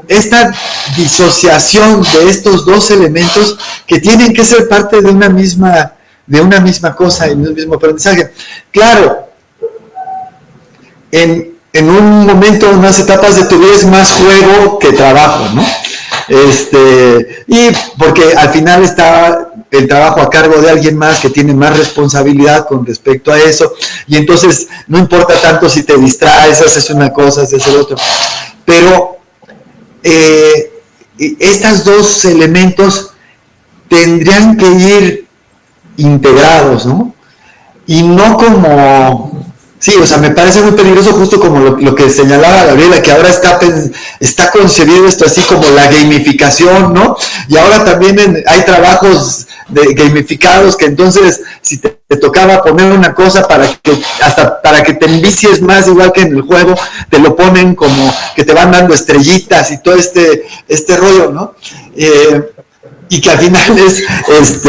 esta disociación de estos dos elementos que tienen que ser parte de una misma cosa, en un mismo aprendizaje. Claro, en un momento, en unas etapas de tu vida es más juego que trabajo, ¿no? Y porque al final está el trabajo a cargo de alguien más que tiene más responsabilidad con respecto a eso, y entonces no importa tanto si te distraes, haces una cosa, haces el otro. Pero estos dos elementos tendrían que ir integrados, ¿no? Y no como... Sí, o sea, me parece muy peligroso, justo como lo que señalaba Gabriela, que ahora está concebido esto así como la gamificación, ¿no? Y ahora también hay trabajos gamificados que entonces, si te tocaba poner una cosa hasta para que te envicies más, igual que en el juego, te lo ponen como que te van dando estrellitas y todo este rollo, ¿no? Y que al final es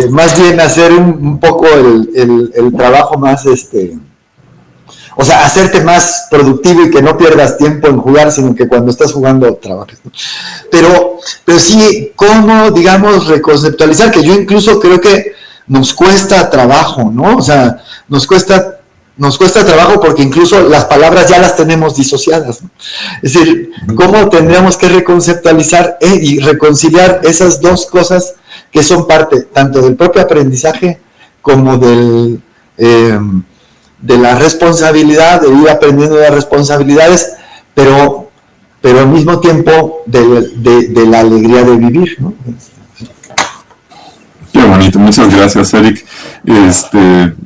más bien hacer un poco el trabajo más o sea, hacerte más productivo y que no pierdas tiempo en jugar, sino que cuando estás jugando trabajes, ¿no? Pero sí, ¿cómo, digamos, reconceptualizar? Que yo incluso creo que nos cuesta trabajo, ¿no? O sea, nos cuesta trabajo porque incluso las palabras ya las tenemos disociadas, ¿no? Es decir, ¿cómo tendríamos que reconceptualizar y reconciliar esas dos cosas que son parte tanto del propio aprendizaje como de la responsabilidad, de ir aprendiendo de las responsabilidades, pero al mismo tiempo de la alegría de vivir, ¿no? Qué bonito, muchas gracias, Eric.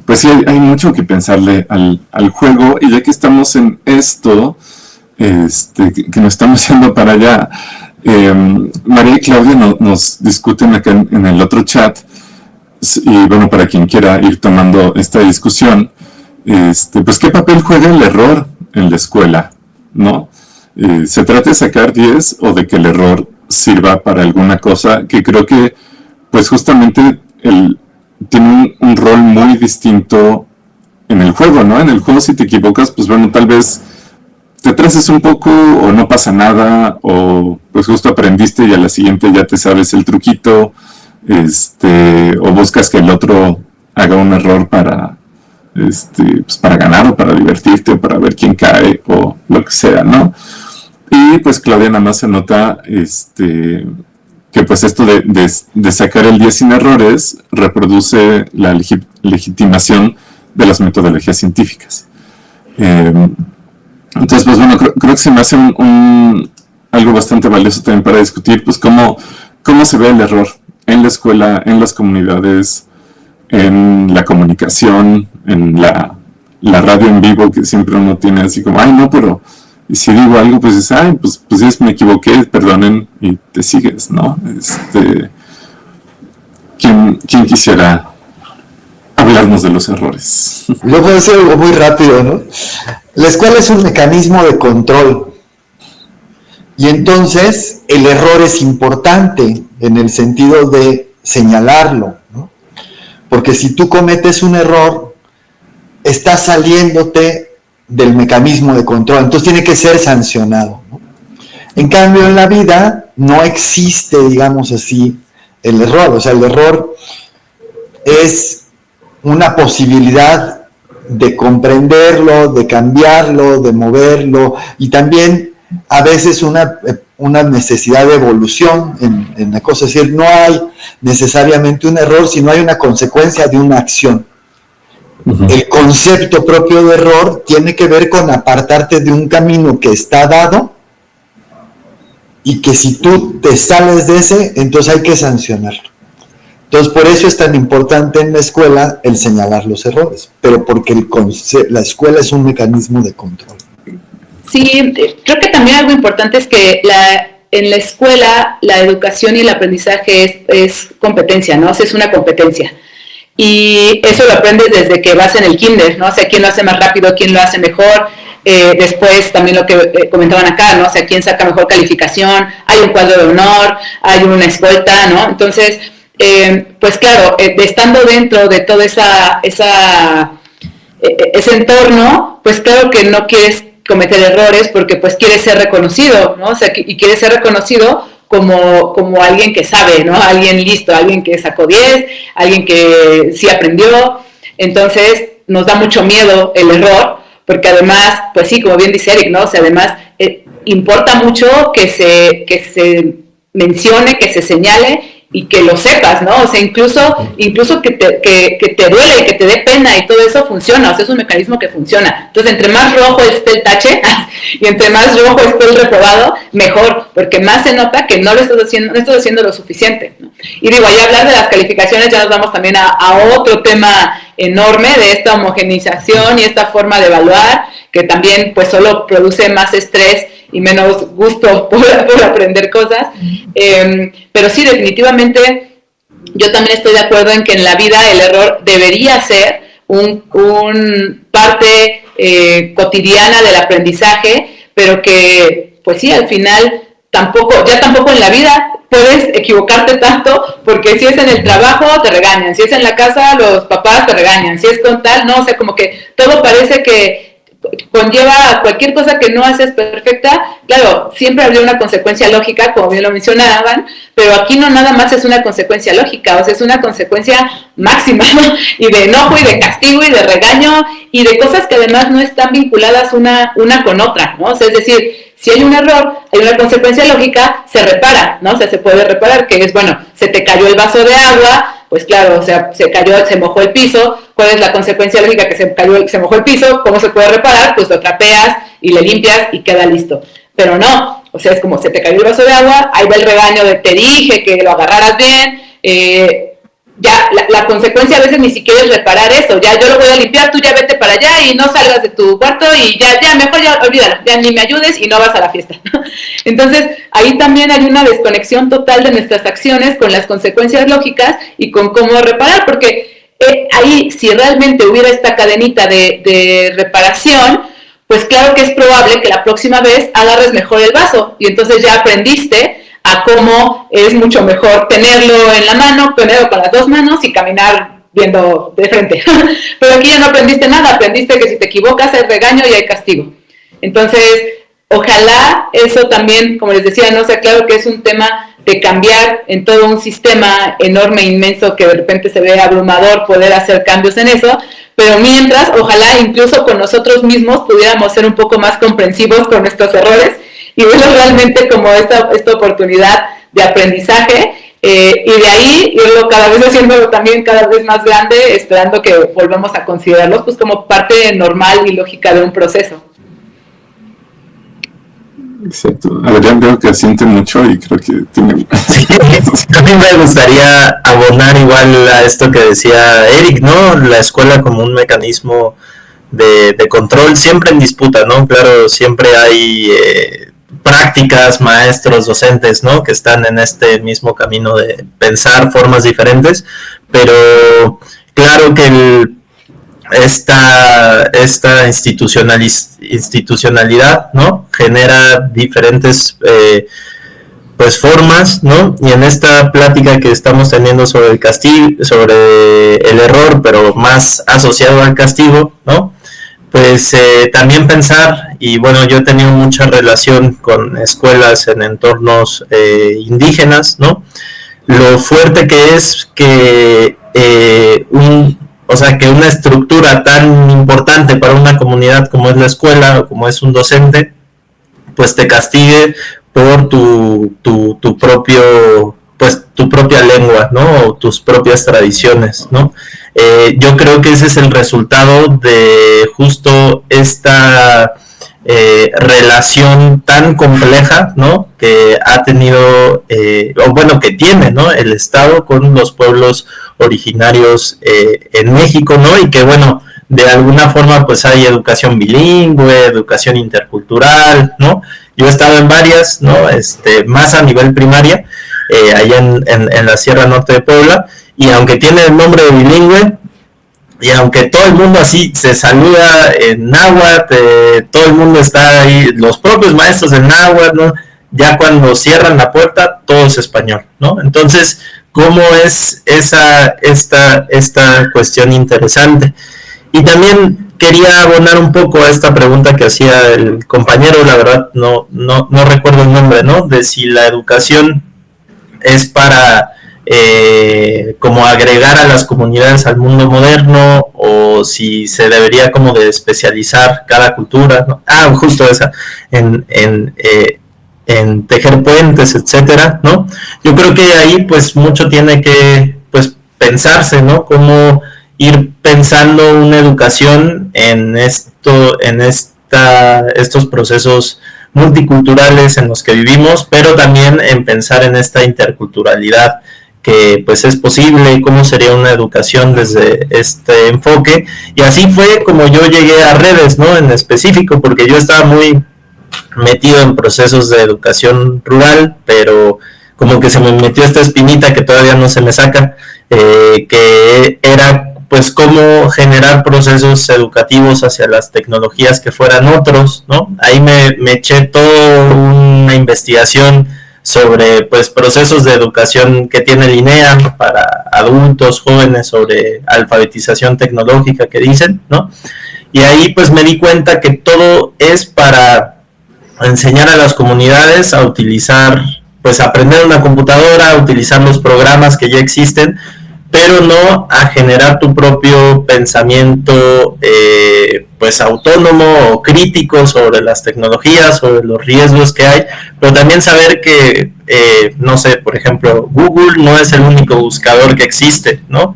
Pues sí, hay mucho que pensarle al juego, y ya que estamos en esto, que nos estamos yendo para allá, María y Claudia nos discuten acá en el otro chat, y bueno, para quien quiera ir tomando esta discusión, pues qué papel juega el error en la escuela, ¿no? ¿Se trata de sacar 10 o de que el error sirva para alguna cosa? Que creo que, pues justamente, tiene un rol muy distinto en el juego, ¿no? En el juego, si te equivocas, pues bueno, tal vez te traces un poco o no pasa nada, o pues justo aprendiste y a la siguiente ya te sabes el truquito, o buscas que el otro haga un error para pues para ganar o para divertirte o para ver quién cae o lo que sea, ¿no? Y pues Claudia nada más se nota que pues esto de sacar el 10 sin errores reproduce la legitimación de las metodologías científicas. Entonces, pues bueno, creo que se me hace algo bastante valioso también para discutir, pues cómo se ve el error en la escuela, en las comunidades, en la comunicación, en la radio en vivo, que siempre uno tiene así como, ay, no, pero y si digo algo, pues dices, ay, pues me equivoqué, perdonen, y te sigues, ¿no? ¿Quién quisiera hablarnos de los errores? Yo puedo decir algo muy rápido, ¿no? La escuela es un mecanismo de control. Y entonces el error es importante en el sentido de señalarlo, ¿no? Porque si tú cometes un error, estás saliéndote del mecanismo de control, entonces tiene que ser sancionado, ¿no? En cambio, en la vida no existe, digamos así, el error. O sea, el error es una posibilidad de comprenderlo, de cambiarlo, de moverlo, y también a veces una necesidad de evolución en la cosa. Es decir, no hay necesariamente un error, sino hay una consecuencia de una acción. El concepto propio de error tiene que ver con apartarte de un camino que está dado y que si tú te sales de ese, entonces hay que sancionarlo. Entonces, por eso es tan importante en la escuela el señalar los errores, pero porque la escuela es un mecanismo de control. Sí, creo que también algo importante es que en la escuela la educación y el aprendizaje es competencia, ¿no? O sea, es una competencia. Y eso lo aprendes desde que vas en el kinder, ¿no? O sea, quién lo hace más rápido, quién lo hace mejor. Después también lo que comentaban acá, ¿no? O sea, quién saca mejor calificación, hay un cuadro de honor, hay una escolta, ¿no? Entonces, pues claro, estando dentro de todo ese entorno, pues claro que no quieres cometer errores porque pues quieres ser reconocido, ¿no? O sea, y quieres ser reconocido como alguien que sabe, ¿no? Alguien listo, alguien que sacó 10, alguien que sí aprendió. Entonces nos da mucho miedo el error, porque además, pues sí, como bien dice Eric, ¿no? O sea, además importa mucho que se mencione, que se señale y que lo sepas, ¿no? O sea, incluso que te duele y que te dé pena y todo eso funciona, o sea, es un mecanismo que funciona. Entonces, entre más rojo esté el tache y entre más rojo esté el reprobado, mejor, porque más se nota que no estás haciendo lo suficiente, ¿no? Y digo, ahí hablar de las calificaciones ya nos vamos también a otro tema enorme de esta homogeneización y esta forma de evaluar, que también pues solo produce más estrés y menos gusto por aprender cosas. Pero sí, definitivamente yo también estoy de acuerdo en que en la vida el error debería ser un parte cotidiana del aprendizaje, pero que pues sí, al final tampoco en la vida puedes equivocarte tanto, porque si es en el trabajo te regañan, si es en la casa los papás te regañan, si es con tal, no, o sea, como que todo parece que conlleva cualquier cosa que no haces perfecta. Claro, siempre habría una consecuencia lógica, como bien lo mencionaban, pero aquí no nada más es una consecuencia lógica, o sea, es una consecuencia máxima, ¿no? Y de enojo y de castigo y de regaño y de cosas que además no están vinculadas una con otra, ¿no? O sea, es decir, si hay un error, hay una consecuencia lógica, se repara, ¿no? O sea, se puede reparar, que es, bueno, se te cayó el vaso de agua, pues claro, o sea, se mojó el piso. ¿Cuál es la consecuencia lógica? Que se mojó el piso. ¿Cómo se puede reparar? Pues lo trapeas y le limpias y queda listo. Pero no, o sea, es como se te cayó el vaso de agua, ahí va el regaño de te dije que lo agarraras bien, ya la consecuencia a veces ni siquiera es reparar eso, ya yo lo voy a limpiar, tú ya vete para allá y no salgas de tu cuarto y ya mejor ya olvídalo, ya ni me ayudes y no vas a la fiesta. Entonces ahí también hay una desconexión total de nuestras acciones con las consecuencias lógicas y con cómo reparar, porque ahí si realmente hubiera esta cadenita de reparación, pues claro que es probable que la próxima vez agarres mejor el vaso y entonces ya aprendiste a cómo es mucho mejor tenerlo en la mano, tenerlo con las dos manos y caminar viendo de frente. Pero aquí ya no aprendiste nada, aprendiste que si te equivocas hay regaño y hay castigo. Entonces, ojalá eso también, como les decía, no sea claro que es un tema de cambiar en todo un sistema enorme, inmenso, que de repente se ve abrumador poder hacer cambios en eso, pero mientras, ojalá incluso con nosotros mismos pudiéramos ser un poco más comprensivos con nuestros errores y verlos realmente como esta oportunidad de aprendizaje, y de ahí irlo cada vez haciéndolo también cada vez más grande, esperando que volvamos a considerarlos pues como parte normal y lógica de un proceso. Exacto. Adrián veo que asiente mucho y creo que tiene... Sí, a mí me gustaría abonar igual a esto que decía Eric, ¿no? La escuela como un mecanismo de control, siempre en disputa, ¿no? Claro, siempre hay prácticas, maestros, docentes, ¿no? Que están en este mismo camino de pensar formas diferentes, pero claro que esta institucionalidad, ¿no? Genera diferentes pues formas, ¿no? Y en esta plática que estamos teniendo sobre el castigo, sobre el error, pero más asociado al castigo, ¿no? Pues también pensar, y bueno, yo he tenido mucha relación con escuelas en entornos indígenas, ¿no? Lo fuerte que es que que una estructura tan importante para una comunidad como es la escuela o como es un docente, pues te castigue por tu propia lengua, ¿no? O tus propias tradiciones, ¿no? Yo creo que ese es el resultado de justo esta relación tan compleja, ¿no? Que ha tenido, que tiene, ¿no? El Estado con los pueblos originarios en México, ¿no? Y que, bueno, de alguna forma, pues hay educación bilingüe, educación intercultural, ¿no? Yo he estado en varias, ¿no? Más a nivel primaria, allá en la Sierra Norte de Puebla, y aunque tiene el nombre de bilingüe, y aunque todo el mundo así se saluda en náhuatl, todo el mundo está ahí, los propios maestros de náhuatl, ¿no? Ya cuando cierran la puerta, todo es español, ¿no? Entonces, ¿cómo es esta cuestión interesante? Y también quería abonar un poco a esta pregunta que hacía el compañero, la verdad no recuerdo el nombre, ¿no? De si la educación es para como agregar a las comunidades al mundo moderno, o si se debería como de especializar cada cultura, ¿no? Justo esa, en tejer puentes, etcétera, ¿no? Yo creo que ahí pues mucho tiene que pues pensarse, ¿no? Cómo ir pensando una educación en estos procesos multiculturales en los que vivimos, pero también en pensar en esta interculturalidad que pues es posible, cómo sería una educación desde este enfoque. Y así fue como yo llegué a redes, ¿no? En específico, porque yo estaba muy metido en procesos de educación rural, pero como que se me metió esta espinita que todavía no se me saca, que era pues cómo generar procesos educativos hacia las tecnologías que fueran otros, ¿no? Ahí me eché toda una investigación sobre pues procesos de educación que tiene el INEA para adultos, jóvenes, sobre alfabetización tecnológica que dicen, ¿no? Y ahí pues me di cuenta que todo es para enseñar a las comunidades a utilizar, pues aprender una computadora, a utilizar los programas que ya existen, pero no a generar tu propio pensamiento pues autónomo o crítico sobre las tecnologías, sobre los riesgos que hay, pero también saber que, no sé, por ejemplo, Google no es el único buscador que existe, ¿no?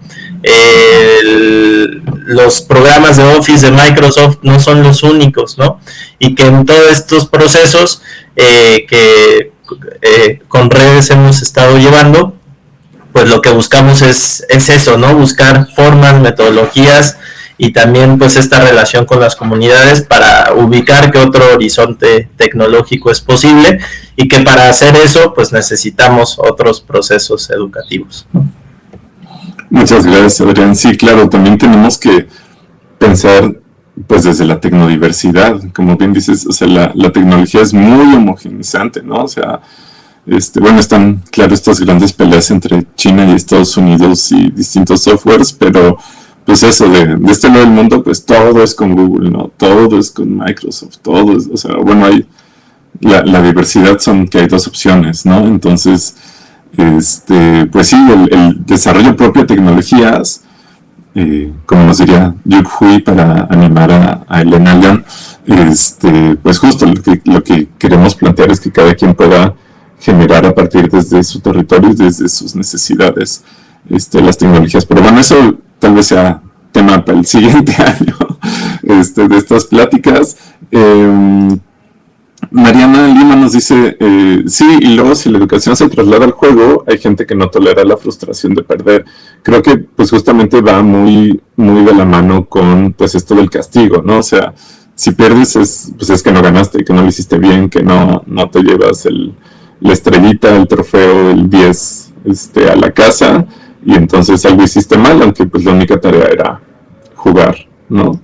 Los programas de Office de Microsoft no son los únicos, ¿no? Y que en todos estos procesos que con redes hemos estado llevando, pues lo que buscamos es eso, ¿no? Buscar formas, metodologías y también pues esta relación con las comunidades para ubicar que otro horizonte tecnológico es posible, y que para hacer eso pues necesitamos otros procesos educativos. Muchas gracias, Adrián. Sí, claro, también tenemos que pensar pues desde la tecnodiversidad, como bien dices, o sea, la tecnología es muy homogeneizante, ¿no? O sea, están, claro, estas grandes peleas entre China y Estados Unidos y distintos softwares, pero pues eso, de este lado del mundo, pues todo es con Google, ¿no? Todo es con Microsoft, todo es, o sea, bueno, hay la diversidad son que hay dos opciones, ¿no? Entonces, pues sí, el desarrollo propio de tecnologías, como nos diría Yuk Hui para animar a Elena León, pues justo lo que queremos plantear es que cada quien pueda generar a partir desde su territorio y desde sus necesidades las tecnologías. Pero bueno, eso tal vez sea tema para el siguiente año de estas pláticas. Mariana Lima nos dice, sí, y luego si la educación se traslada al juego, hay gente que no tolera la frustración de perder. Creo que pues justamente va muy, muy de la mano con pues esto del castigo, ¿no? O sea, si pierdes pues es que no ganaste, que no lo hiciste bien, que no te llevas la estrellita, el trofeo, el 10 a la casa, y entonces algo hiciste mal, aunque pues la única tarea era jugar, ¿no?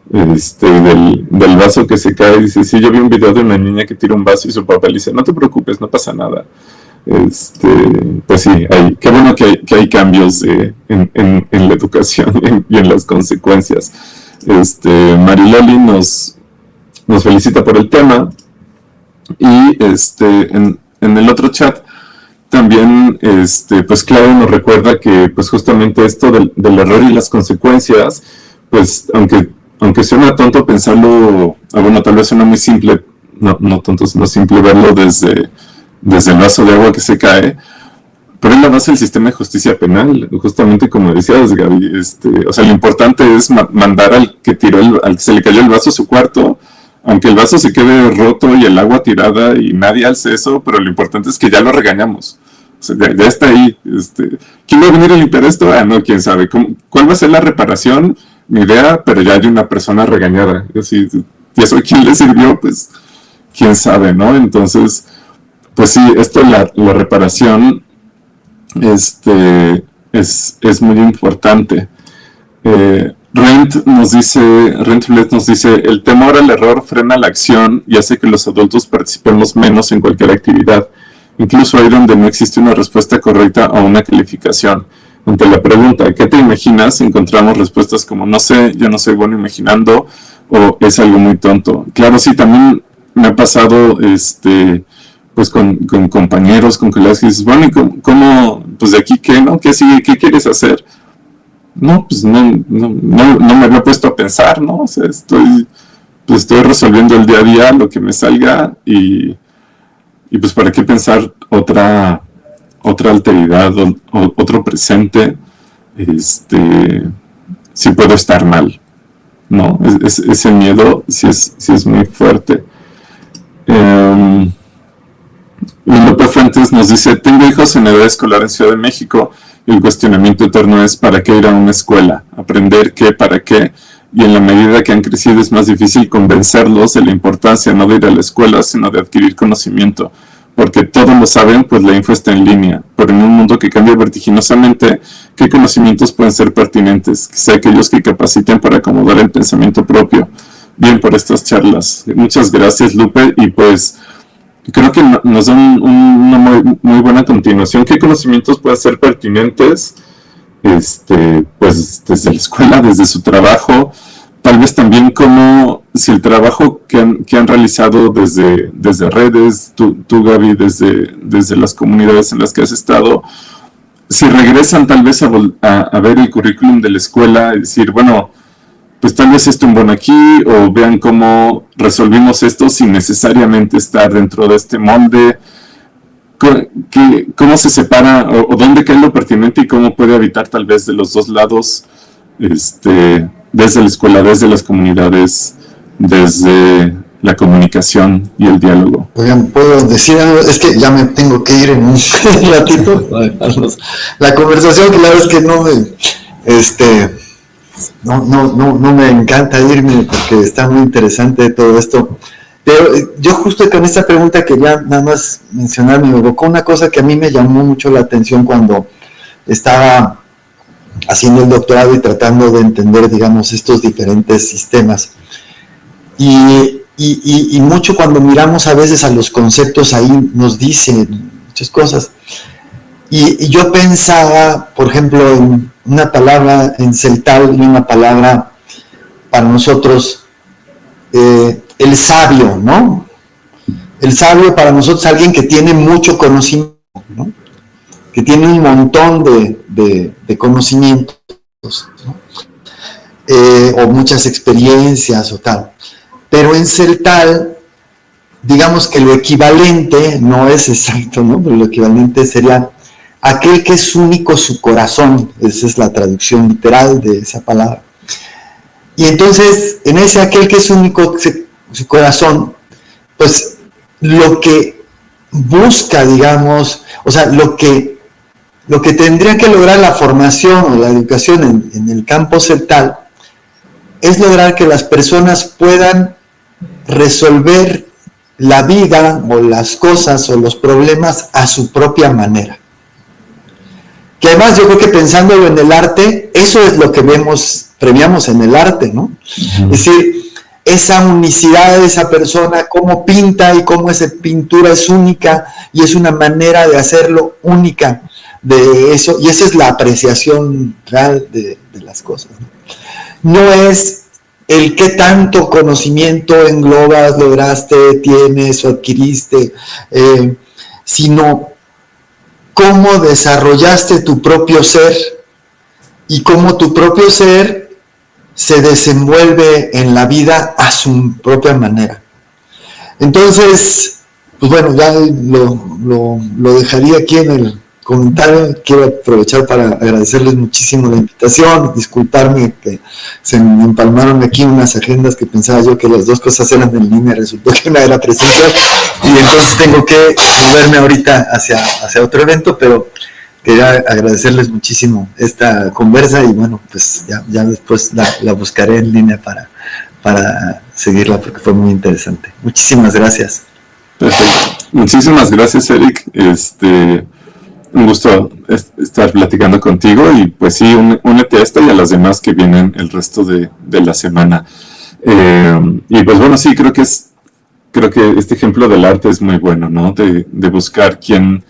Del vaso que se cae, dice, sí, yo vi un video de una niña que tira un vaso y su papá le dice, no te preocupes, no pasa nada. Pues sí, qué bueno que hay cambios en la educación y en las consecuencias. Mariloli nos felicita por el tema, y en el otro chat también pues Claudio nos recuerda que pues justamente esto del error y las consecuencias, pues aunque suena tonto pensarlo, bueno, tal vez suena muy simple, no tonto, sino simple verlo desde el vaso de agua que se cae, pero es la base del sistema de justicia penal, justamente como decías, Gaby. O sea, lo importante es mandar al que se le cayó el vaso a su cuarto, aunque el vaso se quede roto y el agua tirada y nadie alce eso, pero lo importante es que ya lo regañamos. O sea, ya está ahí. ¿Quién va a venir a limpiar esto? No, quién sabe. ¿Cuál va a ser la reparación? Ni idea, pero ya hay una persona regañada. ¿Y eso a quién le sirvió? Pues, quién sabe, ¿no? Entonces, pues sí, la reparación es muy importante. Rent nos dice, el temor al error frena la acción y hace que los adultos participemos menos en cualquier actividad, incluso ahí donde no existe una respuesta correcta o una calificación. Ante la pregunta, ¿qué te imaginas?, encontramos respuestas como, no sé, yo no soy bueno imaginando, o es algo muy tonto. Claro, sí, también me ha pasado, pues con compañeros, con colegas que dices, bueno, ¿y cómo, pues de aquí qué, no? ¿Qué sigue? ¿Qué quieres hacer? No, pues no me había puesto a pensar, ¿no? O sea, estoy resolviendo el día a día lo que me salga, y pues para qué pensar otra alteridad, otro presente, si puedo estar mal, ¿no? Ese miedo sí es muy fuerte. López Fuentes nos dice, tengo hijos en edad escolar en Ciudad de México, y el cuestionamiento eterno es ¿para qué ir a una escuela? Aprender qué, para qué, y en la medida que han crecido es más difícil convencerlos de la importancia no de ir a la escuela, sino de adquirir conocimiento, porque todos lo saben, pues la info está en línea, pero en un mundo que cambia vertiginosamente, ¿qué conocimientos pueden ser pertinentes? Quizá aquellos que capaciten para acomodar el pensamiento propio. Bien por estas charlas. Muchas gracias, Lupe, y pues creo que nos dan una muy buena continuación. ¿Qué conocimientos pueden ser pertinentes? Pues desde la escuela, desde su trabajo, tal vez también como si el trabajo que han realizado desde redes, tú Gaby, desde las comunidades en las que has estado, si regresan tal vez a ver el currículum de la escuela y decir, bueno, pues tal vez esto bueno aquí, o vean cómo resolvimos esto sin necesariamente estar dentro de este molde, cómo se separa, o dónde cae lo pertinente y cómo puede habitar tal vez de los dos lados, desde la escuela, desde las comunidades, desde la comunicación y el diálogo. Oigan, ¿puedo decir algo? Es que ya me tengo que ir en un ratito. La conversación, claro, es que no me encanta irme porque está muy interesante todo esto. Pero yo justo con esta pregunta quería nada más mencionar, me evocó una cosa que a mí me llamó mucho la atención cuando estaba haciendo el doctorado y tratando de entender, digamos, estos diferentes sistemas. Y mucho cuando miramos a veces a los conceptos ahí nos dicen muchas cosas. Y yo pensaba, por ejemplo, en una palabra en celtal y una palabra para nosotros, el sabio, ¿no? El sabio para nosotros es alguien que tiene mucho conocimiento, ¿no? que tiene un montón de conocimientos, ¿no? O muchas experiencias o tal. Pero en CELTAL, digamos que lo equivalente, no es exacto, ¿no? Pero lo equivalente sería aquel que es único su corazón. Esa es la traducción literal de esa palabra. Y entonces, en ese aquel que es único su corazón, pues lo que busca, digamos, o sea, lo que tendría que lograr la formación o la educación en el campo CELTAL es lograr que las personas puedan resolver la vida o las cosas o los problemas a su propia manera. Que además yo creo que pensándolo en el arte, eso es lo que premiamos en el arte, ¿no? Es decir, esa unicidad de esa persona, cómo pinta y cómo esa pintura es única y es una manera de hacerlo única de eso, y esa es la apreciación real de las cosas, ¿no? No es el qué tanto conocimiento englobas, lograste, tienes o adquiriste, sino cómo desarrollaste tu propio ser y cómo tu propio ser se desenvuelve en la vida a su propia manera. Entonces, pues bueno, ya lo dejaría aquí en el comentario. Quiero aprovechar para agradecerles muchísimo la invitación, disculparme que se me empalmaron aquí unas agendas que pensaba yo que las dos cosas eran en línea, resultó que una era presencial y entonces tengo que moverme ahorita hacia otro evento, pero quería agradecerles muchísimo esta conversa y bueno, pues ya después la buscaré en línea para seguirla porque fue muy interesante. Muchísimas gracias. Perfecto. Muchísimas gracias, Eric. Un gusto estar platicando contigo y pues sí, únete a esta y a las demás que vienen el resto de la semana. Y pues bueno, sí, creo que este ejemplo del arte es muy bueno, ¿no? De buscar quién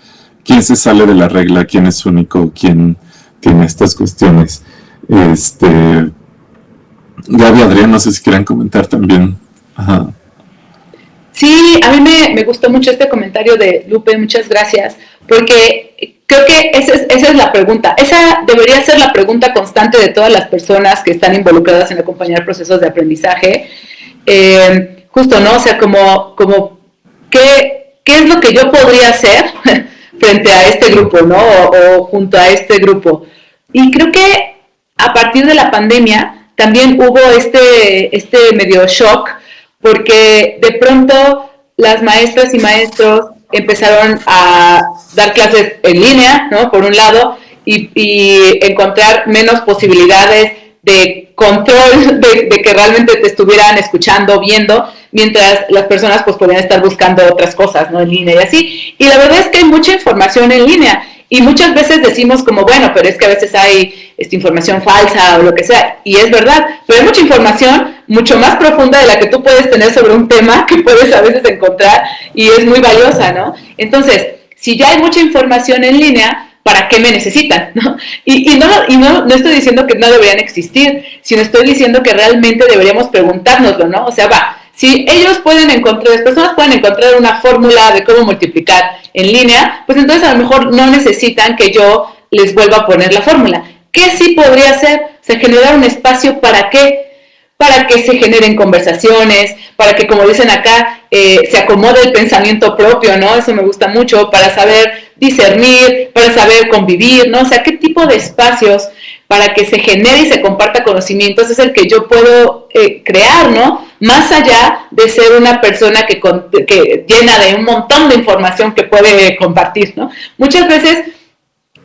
se sale de la regla, quién es único, quién tiene estas cuestiones. Gaby, Adrián, no sé si quieran comentar también. Ajá. Sí, a mí me gustó mucho este comentario de Lupe, muchas gracias, porque creo que esa es la pregunta. Esa debería ser la pregunta constante de todas las personas que están involucradas en acompañar procesos de aprendizaje. Justo, ¿no? O sea, como ¿qué es lo que yo podría hacer frente a este grupo, ¿no? O junto a este grupo. Y creo que a partir de la pandemia también hubo este medio shock, porque de pronto las maestras y maestros empezaron a dar clases en línea, ¿no? Por un lado, y encontrar menos posibilidades de control, de que realmente te estuvieran escuchando, viendo, mientras las personas pues podían estar buscando otras cosas, ¿no? En línea y así. Y la verdad es que hay mucha información en línea. Y muchas veces decimos como, bueno, pero es que a veces hay información falsa o lo que sea, y es verdad, pero hay mucha información mucho más profunda de la que tú puedes tener sobre un tema que puedes a veces encontrar y es muy valiosa, ¿no? Entonces, si ya hay mucha información en línea, ¿para qué me necesitan? ¿No? Y no estoy diciendo que no deberían existir, sino estoy diciendo que realmente deberíamos preguntárnoslo, ¿no? O sea, si ellos las personas pueden encontrar una fórmula de cómo multiplicar en línea, pues entonces a lo mejor no necesitan que yo les vuelva a poner la fórmula. ¿Qué sí podría hacer? O sea, generar un espacio ¿para qué? Para que se generen conversaciones, para que, como dicen acá, se acomode el pensamiento propio, ¿no? Eso me gusta mucho, para saber discernir, para saber convivir, ¿no? O sea, ¿qué tipo de espacios para que se genere y se comparta conocimientos es el que yo puedo crear, ¿no? Más allá de ser una persona que llena de un montón de información que puede compartir, ¿no? Muchas veces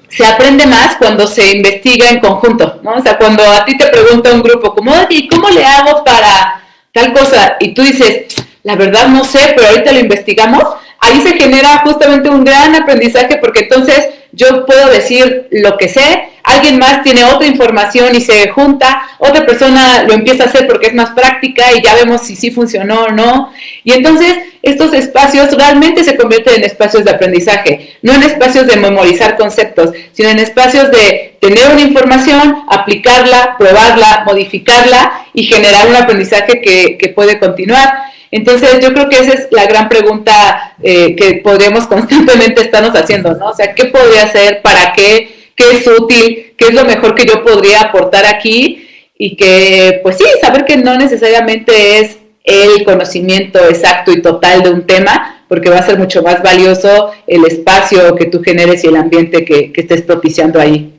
se aprende más cuando se investiga en conjunto, ¿no? O sea, cuando a ti te pregunta un grupo, como, oye, ¿cómo le hago para tal cosa? Y tú dices, la verdad no sé, pero ahorita lo investigamos. Ahí se genera justamente un gran aprendizaje porque entonces yo puedo decir lo que sé, alguien más tiene otra información y se junta, otra persona lo empieza a hacer porque es más práctica y ya vemos si sí funcionó o no. Y entonces estos espacios realmente se convierten en espacios de aprendizaje, no en espacios de memorizar conceptos, sino en espacios de tener una información, aplicarla, probarla, modificarla y generar un aprendizaje que puede continuar. Entonces yo creo que esa es la gran pregunta que podríamos constantemente estarnos haciendo, ¿no? O sea, ¿qué podría hacer? ¿Para qué? ¿Qué es útil? ¿Qué es lo mejor que yo podría aportar aquí? Y que, pues sí, saber que no necesariamente es el conocimiento exacto y total de un tema, porque va a ser mucho más valioso el espacio que tú generes y el ambiente que estés propiciando ahí.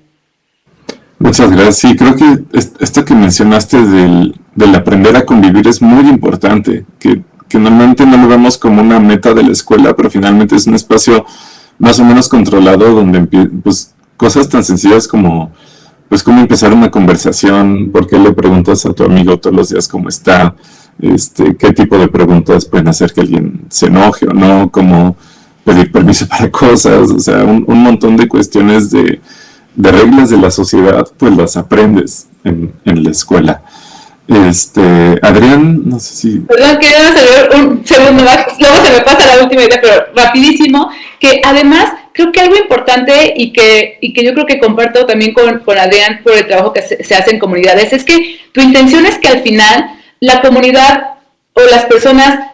Muchas gracias. Sí, creo que esto que mencionaste del aprender a convivir es muy importante, que normalmente no lo vemos como una meta de la escuela, pero finalmente es un espacio más o menos controlado donde pues cosas tan sencillas como pues cómo empezar una conversación, por qué le preguntas a tu amigo todos los días cómo está, qué tipo de preguntas pueden hacer que alguien se enoje o no, cómo pedir permiso para cosas, o sea, un montón de cuestiones de reglas de la sociedad, pues las aprendes en la escuela. Adrián, no sé si... Perdón, quería saber un segundo más, luego se me pasa la última idea, pero rapidísimo, que además creo que algo importante y que yo creo que comparto también con Adrián por el trabajo que se hace en comunidades, es que tu intención es que al final la comunidad o las personas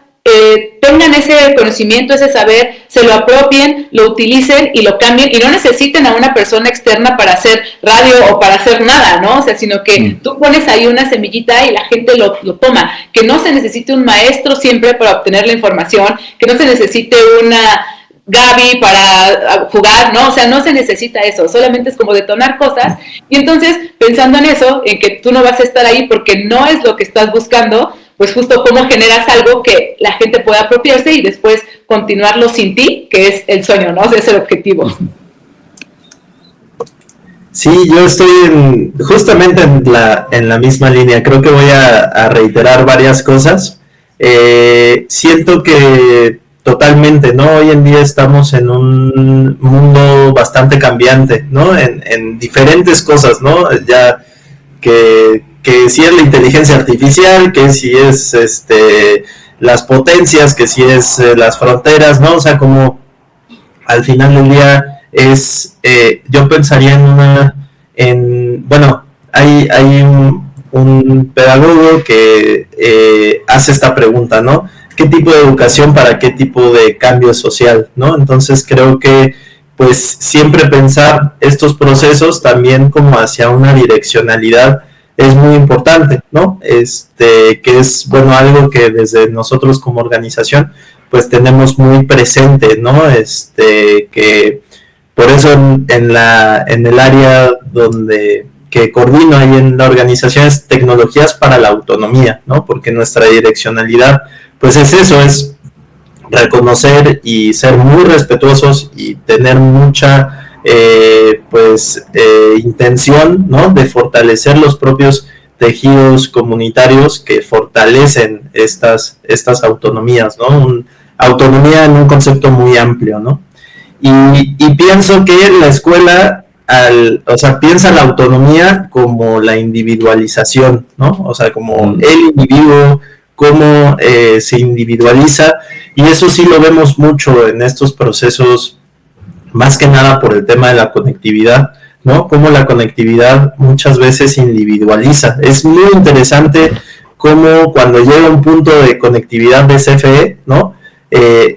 tengan ese conocimiento, ese saber, se lo apropien, lo utilicen y lo cambien y no necesiten a una persona externa para hacer radio o para hacer nada, ¿no? O sea, sino que tú pones ahí una semillita y la gente lo toma, que no se necesite un maestro siempre para obtener la información, que no se necesite una Gaby para jugar, ¿no? O sea, no se necesita eso, solamente es como detonar cosas y entonces pensando en eso, en que tú no vas a estar ahí porque no es lo que estás buscando, pues justo cómo generas algo que la gente pueda apropiarse y después continuarlo sin ti, que es el sueño, ¿no? O sea, es el objetivo. Sí, yo estoy justamente en la misma línea. Creo que voy a reiterar varias cosas. Siento que totalmente, ¿no? Hoy en día estamos en un mundo bastante cambiante, ¿no? En diferentes cosas, ¿no? Ya que si es la inteligencia artificial, que si es las potencias, que si es las fronteras, ¿no? O sea, como al final del día es, yo pensaría bueno, hay un pedagogo que hace esta pregunta, ¿no? ¿Qué tipo de educación para qué tipo de cambio social, ¿no? Entonces creo que pues siempre pensar estos procesos también como hacia una direccionalidad es muy importante, ¿no? Que es, bueno, algo que desde nosotros como organización pues tenemos muy presente, ¿no? Que por eso en el área que coordino ahí en la organización es tecnologías para la autonomía, ¿no? Porque nuestra direccionalidad pues es eso, es reconocer y ser muy respetuosos y tener mucha intención, ¿no? De fortalecer los propios tejidos comunitarios que fortalecen estas autonomías, ¿no? Autonomía en un concepto muy amplio, ¿no? Y pienso que la escuela, piensa la autonomía como la individualización, ¿no? O sea, como el individuo, cómo se individualiza, y eso sí lo vemos mucho en estos procesos, más que nada por el tema de la conectividad, ¿no? Cómo la conectividad muchas veces individualiza. Es muy interesante cómo cuando llega un punto de conectividad de CFE, ¿no?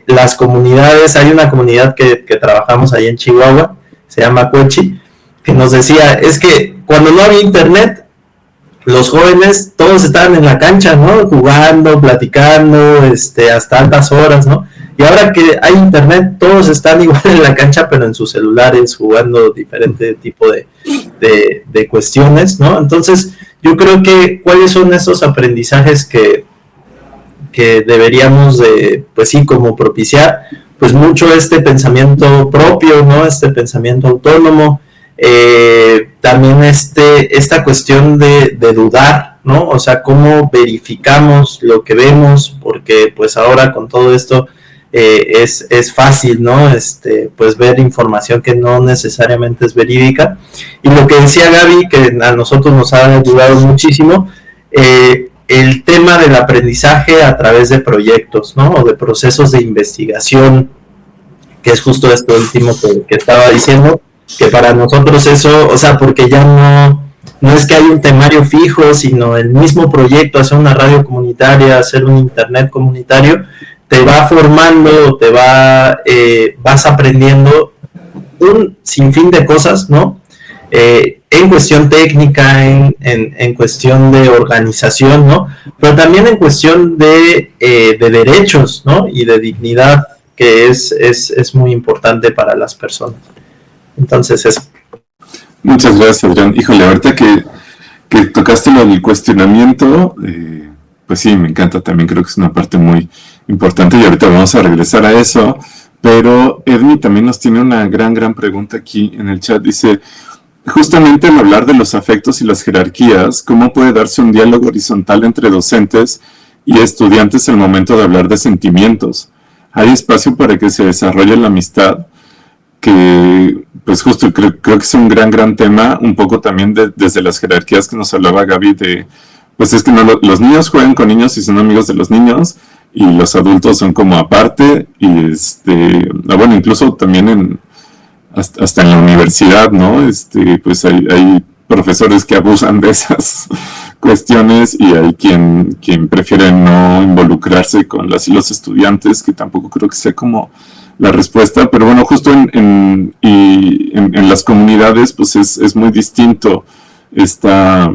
Las comunidades, hay una comunidad que trabajamos ahí en Chihuahua, se llama Cochi, que nos decía, es que cuando no había internet, los jóvenes todos estaban en la cancha, ¿no? Jugando, platicando, hasta altas horas, ¿no? Y ahora que hay internet, todos están igual en la cancha, pero en sus celulares, jugando diferente tipo de cuestiones, ¿no? Entonces, yo creo que cuáles son esos aprendizajes que deberíamos de, pues sí, como propiciar, pues mucho pensamiento propio, ¿no? Pensamiento autónomo, también esta cuestión de dudar, ¿no? O sea, cómo verificamos lo que vemos, porque pues ahora con todo esto es fácil, ¿no? Pues ver información que no necesariamente es verídica. Y lo que decía Gaby, que a nosotros nos ha ayudado muchísimo, el tema del aprendizaje a través de proyectos, ¿no? O de procesos de investigación, que es justo esto último que estaba diciendo, que para nosotros eso, o sea, porque ya no es que haya un temario fijo, sino el mismo proyecto, hacer una radio comunitaria, hacer un internet comunitario, te va formando, vas aprendiendo un sinfín de cosas, ¿no? En cuestión técnica, en cuestión de organización, ¿no? Pero también en cuestión de derechos, ¿no? Y de dignidad, que es muy importante para las personas. Entonces, eso. Muchas gracias, Adrián. Híjole, ahorita que tocaste lo del cuestionamiento, pues sí, me encanta también, creo que es una parte muy importante y ahorita vamos a regresar a eso, pero Edmi también nos tiene una gran pregunta aquí en el chat. Dice, justamente al hablar de los afectos y las jerarquías, ¿cómo puede darse un diálogo horizontal entre docentes y estudiantes al momento de hablar de sentimientos? ¿Hay espacio para que se desarrolle la amistad? Que pues justo creo que es un gran tema, un poco también desde las jerarquías que nos hablaba Gaby de, pues es que no, los niños juegan con niños y son amigos de los niños y los adultos son como aparte y bueno, incluso también hasta en la universidad, ¿no? Pues hay profesores que abusan de esas cuestiones y hay quien prefiere no involucrarse con las y los estudiantes, que tampoco creo que sea como la respuesta, pero bueno, justo en las comunidades pues es muy distinto estas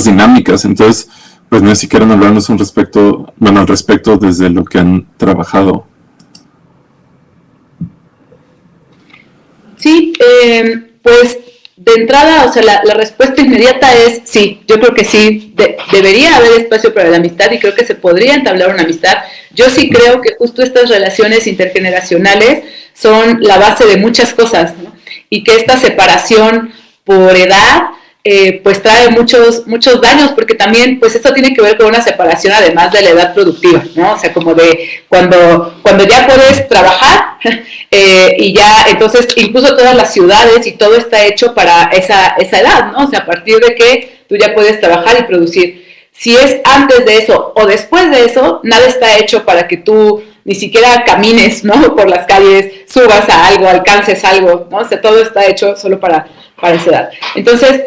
dinámicas. Entonces pues no sé si quieren hablarnos al respecto desde lo que han trabajado. Sí, pues de entrada, o sea, la respuesta inmediata es sí. Yo creo que sí, debería haber espacio para la amistad y creo que se podría entablar una amistad. Yo sí creo que justo estas relaciones intergeneracionales son la base de muchas cosas, ¿no? Y que esta separación por edad pues trae muchos daños, porque también pues esto tiene que ver con una separación además de la edad productiva, ¿no? O sea, como de cuando ya puedes trabajar y ya entonces incluso todas las ciudades y todo está hecho para esa edad, ¿no? O sea, a partir de que tú ya puedes trabajar y producir. Si es antes de eso o después de eso, nada está hecho para que tú ni siquiera camines, ¿no? Por las calles, subas a algo, alcances algo, ¿no? O sea, todo está hecho solo para esa edad. Entonces,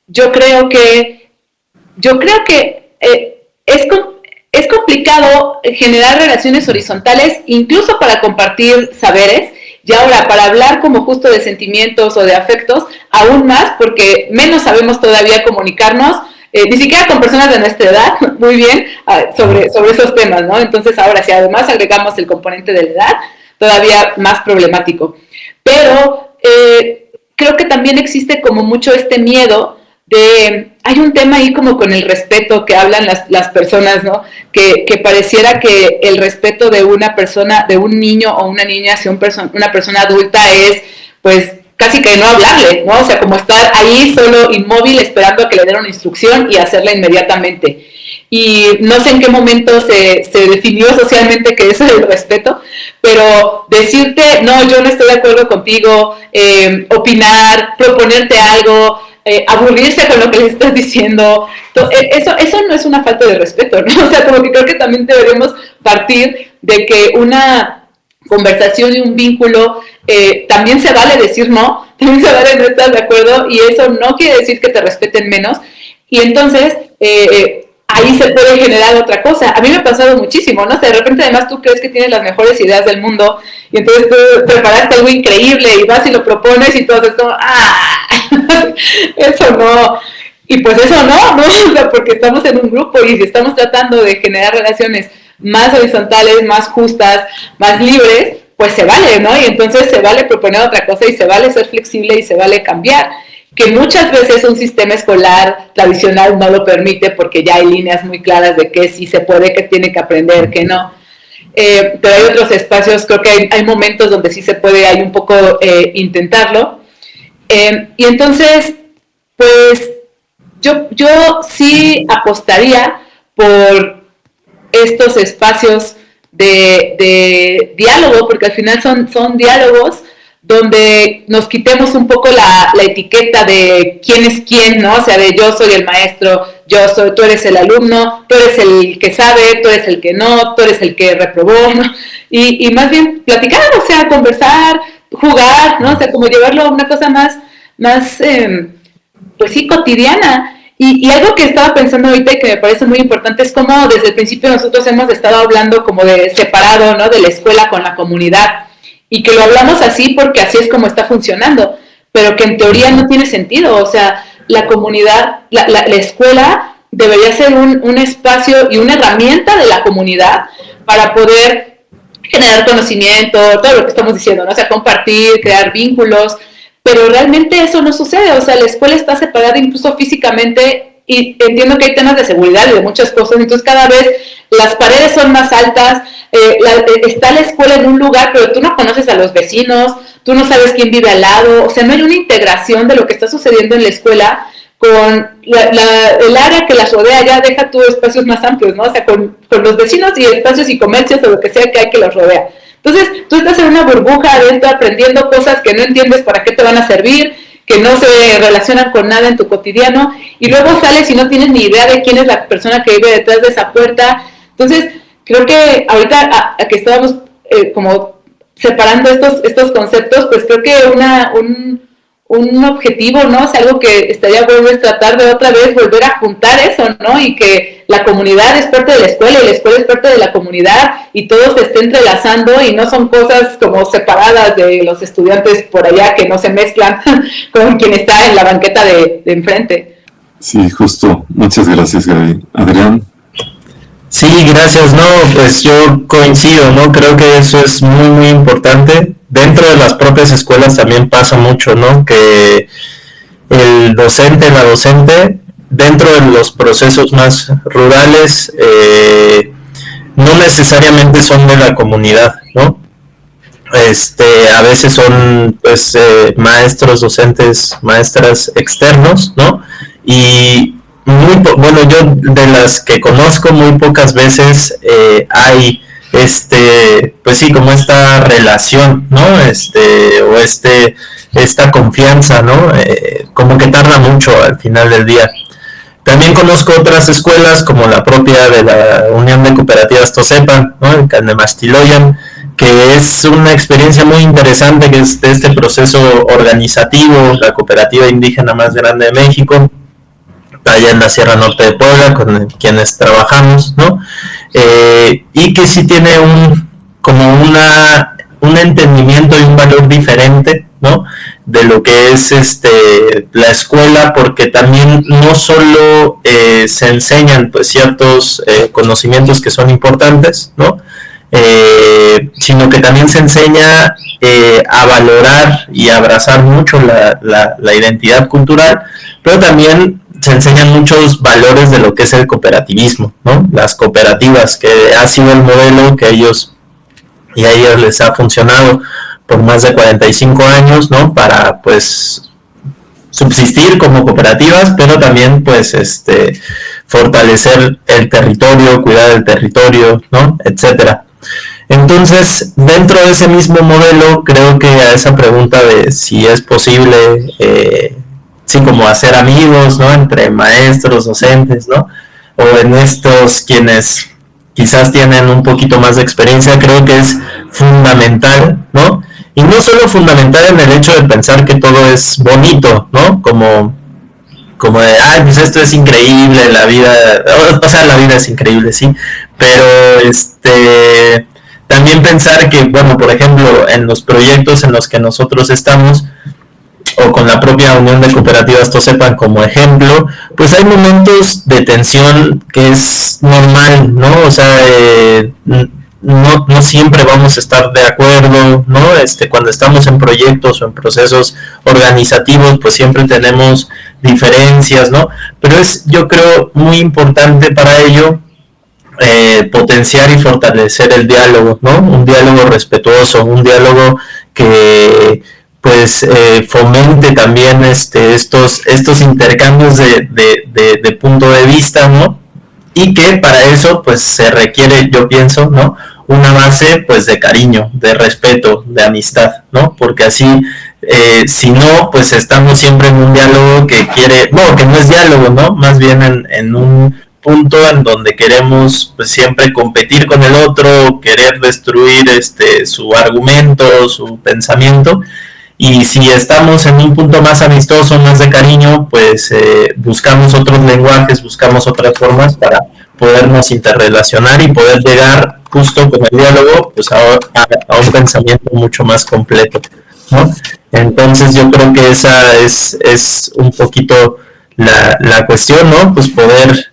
yo creo que es complicado generar relaciones horizontales, incluso para compartir saberes, y ahora para hablar como justo de sentimientos o de afectos, aún más, porque menos sabemos todavía comunicarnos, ni siquiera con personas de nuestra edad, muy bien, sobre esos temas, ¿no? Entonces ahora, si además agregamos el componente de la edad, todavía más problemático. Pero creo que también existe como mucho este miedo hay un tema ahí como con el respeto que hablan las personas, ¿no? Que pareciera que el respeto de una persona, de un niño o una niña hacia una persona adulta es, pues, casi que no hablarle, ¿no? O sea, como estar ahí solo inmóvil esperando a que le den una instrucción y hacerla inmediatamente. Y no sé en qué momento se definió socialmente que eso es el respeto, pero decirte, no, yo no estoy de acuerdo contigo, opinar, proponerte algo, aburrirse con lo que le estás diciendo, eso no es una falta de respeto, ¿no? O sea, como que creo que también deberíamos partir de que una conversación y un vínculo, también se vale decir no, también se vale no estar de acuerdo, y eso no quiere decir que te respeten menos, y entonces ahí se puede generar otra cosa. A mí me ha pasado muchísimo, ¿no? O sea, de repente además tú crees que tienes las mejores ideas del mundo y entonces tú preparaste algo increíble y vas y lo propones y todo es como, eso no. Y pues eso no, o sea, porque estamos en un grupo y si estamos tratando de generar relaciones más horizontales, más justas, más libres, pues se vale, ¿no? Y entonces se vale proponer otra cosa y se vale ser flexible y se vale cambiar, que muchas veces un sistema escolar tradicional no lo permite porque ya hay líneas muy claras de qué sí se puede, qué tiene que aprender, qué no. Pero hay otros espacios, creo que hay momentos donde sí se puede, hay un poco intentarlo. Y entonces, pues yo sí apostaría por estos espacios de diálogo, porque al final son diálogos donde nos quitemos un poco la etiqueta de quién es quién, ¿no? O sea, de yo soy el maestro, tú eres el alumno, tú eres el que sabe, tú eres el que no, tú eres el que reprobó, ¿no? Y más bien platicar, o sea, conversar, jugar, ¿no? O sea, como llevarlo a una cosa más pues sí, cotidiana. Y algo que estaba pensando ahorita y que me parece muy importante es cómo desde el principio nosotros hemos estado hablando como de separado, ¿no? De la escuela con la comunidad. Y que lo hablamos así porque así es como está funcionando, pero que en teoría no tiene sentido. O sea, la comunidad, la escuela debería ser un espacio y una herramienta de la comunidad para poder generar conocimiento, todo lo que estamos diciendo, ¿no? O sea, compartir, crear vínculos, pero realmente eso no sucede. O sea, la escuela está separada incluso físicamente, y entiendo que hay temas de seguridad y de muchas cosas, entonces cada vez las paredes son más altas, está la escuela en un lugar, pero tú no conoces a los vecinos, tú no sabes quién vive al lado, o sea, no hay una integración de lo que está sucediendo en la escuela con el área que las rodea. Ya deja tú espacios más amplios, ¿no? O sea, con los vecinos y espacios y comercios o lo que sea que hay que los rodea. Entonces, tú estás en una burbuja adentro aprendiendo cosas que no entiendes para qué te van a servir, que no se relacionan con nada en tu cotidiano, y luego sales y no tienes ni idea de quién es la persona que vive detrás de esa puerta. Entonces, creo que ahorita a que estábamos como separando estos conceptos, pues creo que un objetivo, ¿no? O sea, algo que estaría bueno es tratar de otra vez volver a juntar eso, ¿no? Y que la comunidad es parte de la escuela y la escuela es parte de la comunidad y todo se esté entrelazando y no son cosas como separadas de los estudiantes por allá que no se mezclan con quien está en la banqueta de enfrente. Sí, justo. Muchas gracias, Gaby. Adrián. Sí, gracias. No, pues yo coincido, ¿no? Creo que eso es muy, muy importante. Dentro de las propias escuelas también pasa mucho, ¿no? Que el docente, la docente, dentro de los procesos más rurales, no necesariamente son de la comunidad, ¿no? A veces son, pues, maestros, docentes, maestras externos, ¿no? Y bueno, yo de las que conozco muy pocas veces hay pues sí, como esta relación, ¿no? O esta confianza, ¿no? Como que tarda mucho al final del día. También conozco otras escuelas como la propia de la Unión de Cooperativas Tosepan, ¿no? En Canemastiloyan, que es una experiencia muy interesante, que es de este proceso organizativo, la cooperativa indígena más grande de México, allá en la Sierra Norte de Puebla, con quienes trabajamos, ¿no? Y que sí tiene un entendimiento y un valor diferente, ¿no? De lo que es la escuela, porque también no solo se enseñan, pues, ciertos conocimientos que son importantes, ¿no? Sino que también se enseña a valorar y abrazar mucho la identidad cultural, pero también se enseñan muchos valores de lo que es el cooperativismo, ¿no? Las cooperativas, que ha sido el modelo que a ellos les ha funcionado por más de 45 años, ¿no? Para, pues, subsistir como cooperativas, pero también, pues, fortalecer el territorio, cuidar el territorio, ¿no? Etcétera. Entonces, dentro de ese mismo modelo, creo que a esa pregunta de si es posible, sí, como hacer amigos, ¿no? Entre maestros, docentes, ¿no? O en estos quienes quizás tienen un poquito más de experiencia, creo que es fundamental, ¿no? Y no solo fundamental en el hecho de pensar que todo es bonito, ¿no? Como de, ay, pues esto es increíble, la vida, o sea, la vida es increíble, sí, pero también pensar que, bueno, por ejemplo, en los proyectos en los que nosotros estamos, o con la propia Unión de Cooperativas Tosepan como ejemplo, pues hay momentos de tensión que es normal, ¿no? O sea, no siempre vamos a estar de acuerdo, ¿no? Cuando estamos en proyectos o en procesos organizativos, pues siempre tenemos diferencias, ¿no? Pero es, yo creo, muy importante para ello potenciar y fortalecer el diálogo, ¿no? Un diálogo respetuoso, un diálogo que, pues, fomente también estos intercambios de punto de vista, ¿no? Y que para eso, pues, se requiere, yo pienso, ¿no? una base pues de cariño, de respeto, de amistad, ¿no? Porque así, si no, pues estamos siempre en un diálogo que no es diálogo, ¿no? Más bien en un punto en donde queremos pues siempre competir con el otro, querer destruir su argumento, su pensamiento. Y si estamos en un punto más amistoso, más de cariño, pues buscamos otros lenguajes, buscamos otras formas para podernos interrelacionar y poder llegar justo con el diálogo pues a un pensamiento mucho más completo, ¿no? Entonces yo creo que esa es un poquito la cuestión, ¿no? Pues poder,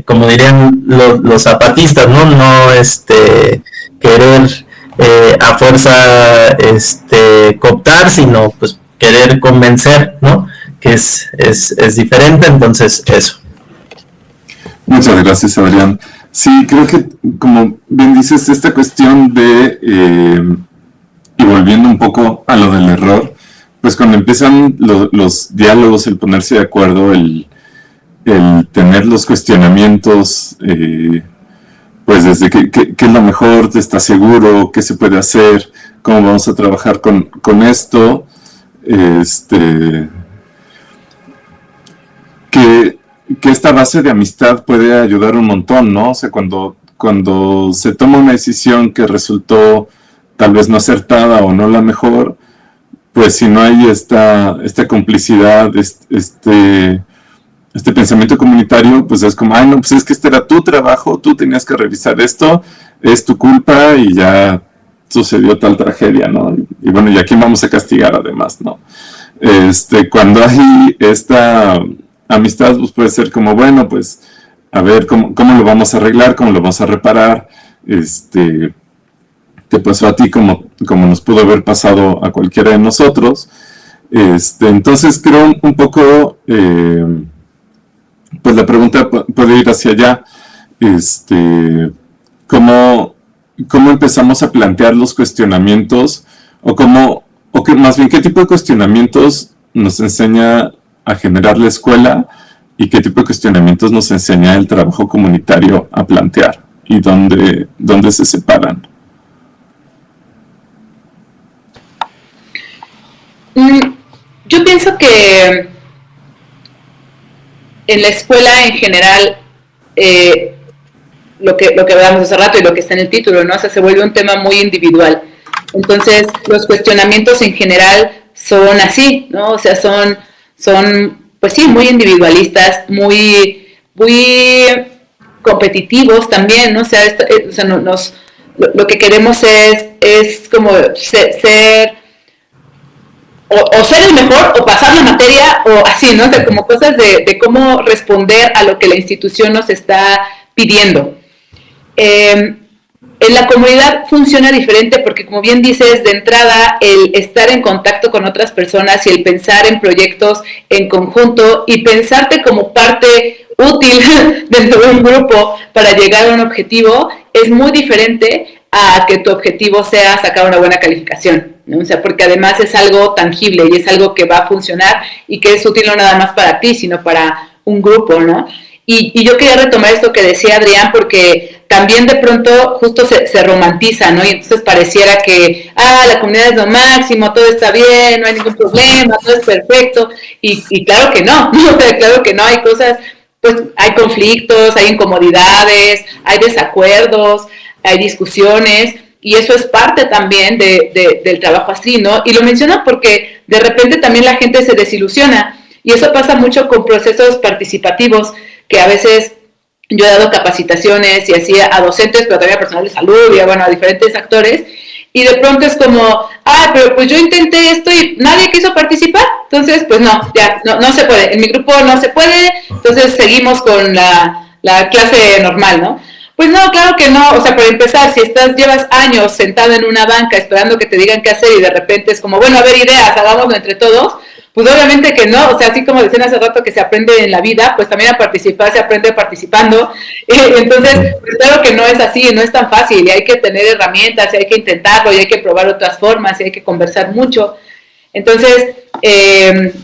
como dirían los zapatistas, ¿no? No querer a fuerza cooptar, sino pues querer convencer, ¿no? Que es diferente, entonces eso. Muchas gracias, Adrián. Sí, creo que, como bien dices, esta cuestión de, y volviendo un poco a lo del error, pues cuando empiezan los diálogos, el ponerse de acuerdo, el tener los cuestionamientos, pues desde qué es lo mejor, ¿estás seguro? ¿Qué se puede hacer? ¿Cómo vamos a trabajar con esto? Que esta base de amistad puede ayudar un montón, ¿no? O sea, cuando se toma una decisión que resultó tal vez no acertada o no la mejor, pues si no hay esta complicidad, este pensamiento comunitario, pues es como, no, pues es que este era tu trabajo, tú tenías que revisar esto, es tu culpa y ya sucedió tal tragedia, ¿no? Y bueno, ¿y a quién vamos a castigar además, no? Cuando hay esta amistad, pues puede ser como, bueno, pues a ver cómo lo vamos a arreglar, cómo lo vamos a reparar, te pasó a ti como nos pudo haber pasado a cualquiera de nosotros. Entonces creo un poco, pues la pregunta puede ir hacia allá, ¿cómo empezamos a plantear los cuestionamientos? Más bien, ¿qué tipo de cuestionamientos nos enseña a generar la escuela y qué tipo de cuestionamientos nos enseña el trabajo comunitario a plantear y dónde se separan? Yo pienso que en la escuela en general, lo que hablábamos hace rato y lo que está en el título, ¿no? O sea, se vuelve un tema muy individual. Entonces, los cuestionamientos en general son así, ¿no? O sea, son pues sí, muy individualistas, muy competitivos también, ¿no? O sea, lo que queremos es como ser o ser el mejor, o pasar la materia, o así, ¿no? O sea, como cosas de cómo responder a lo que la institución nos está pidiendo. En la comunidad funciona diferente porque, como bien dices, de entrada, el estar en contacto con otras personas y el pensar en proyectos en conjunto y pensarte como parte útil dentro de un grupo para llegar a un objetivo es muy diferente a que tu objetivo sea sacar una buena calificación, ¿no? O sea, porque además es algo tangible y es algo que va a funcionar y que es útil no nada más para ti, sino para un grupo, ¿no? Y yo quería retomar esto que decía Adrián, porque también de pronto justo se romantiza, ¿no? Y entonces pareciera que, la comunidad es lo máximo, todo está bien, no hay ningún problema, todo es perfecto. Y claro que no, o sea, claro que no, hay cosas, pues hay conflictos, hay incomodidades, hay desacuerdos, hay discusiones, y eso es parte también del trabajo así, ¿no? Y lo menciono porque de repente también la gente se desilusiona, y eso pasa mucho con procesos participativos, que a veces yo he dado capacitaciones y así a docentes, pero también a personal de salud y a diferentes actores, y de pronto es como, pero pues yo intenté esto y nadie quiso participar, entonces pues no se puede, en mi grupo no se puede, entonces seguimos con la clase normal, ¿no? Pues no, claro que no, o sea, para empezar, si llevas años sentado en una banca esperando que te digan qué hacer y de repente es como, bueno, a ver, ideas, hagámoslo entre todos, pues obviamente que no, o sea, así como decían hace rato que se aprende en la vida, pues también a participar se aprende participando, entonces, pues claro que no es así, no es tan fácil, y hay que tener herramientas, y hay que intentarlo, y hay que probar otras formas, y hay que conversar mucho. Entonces,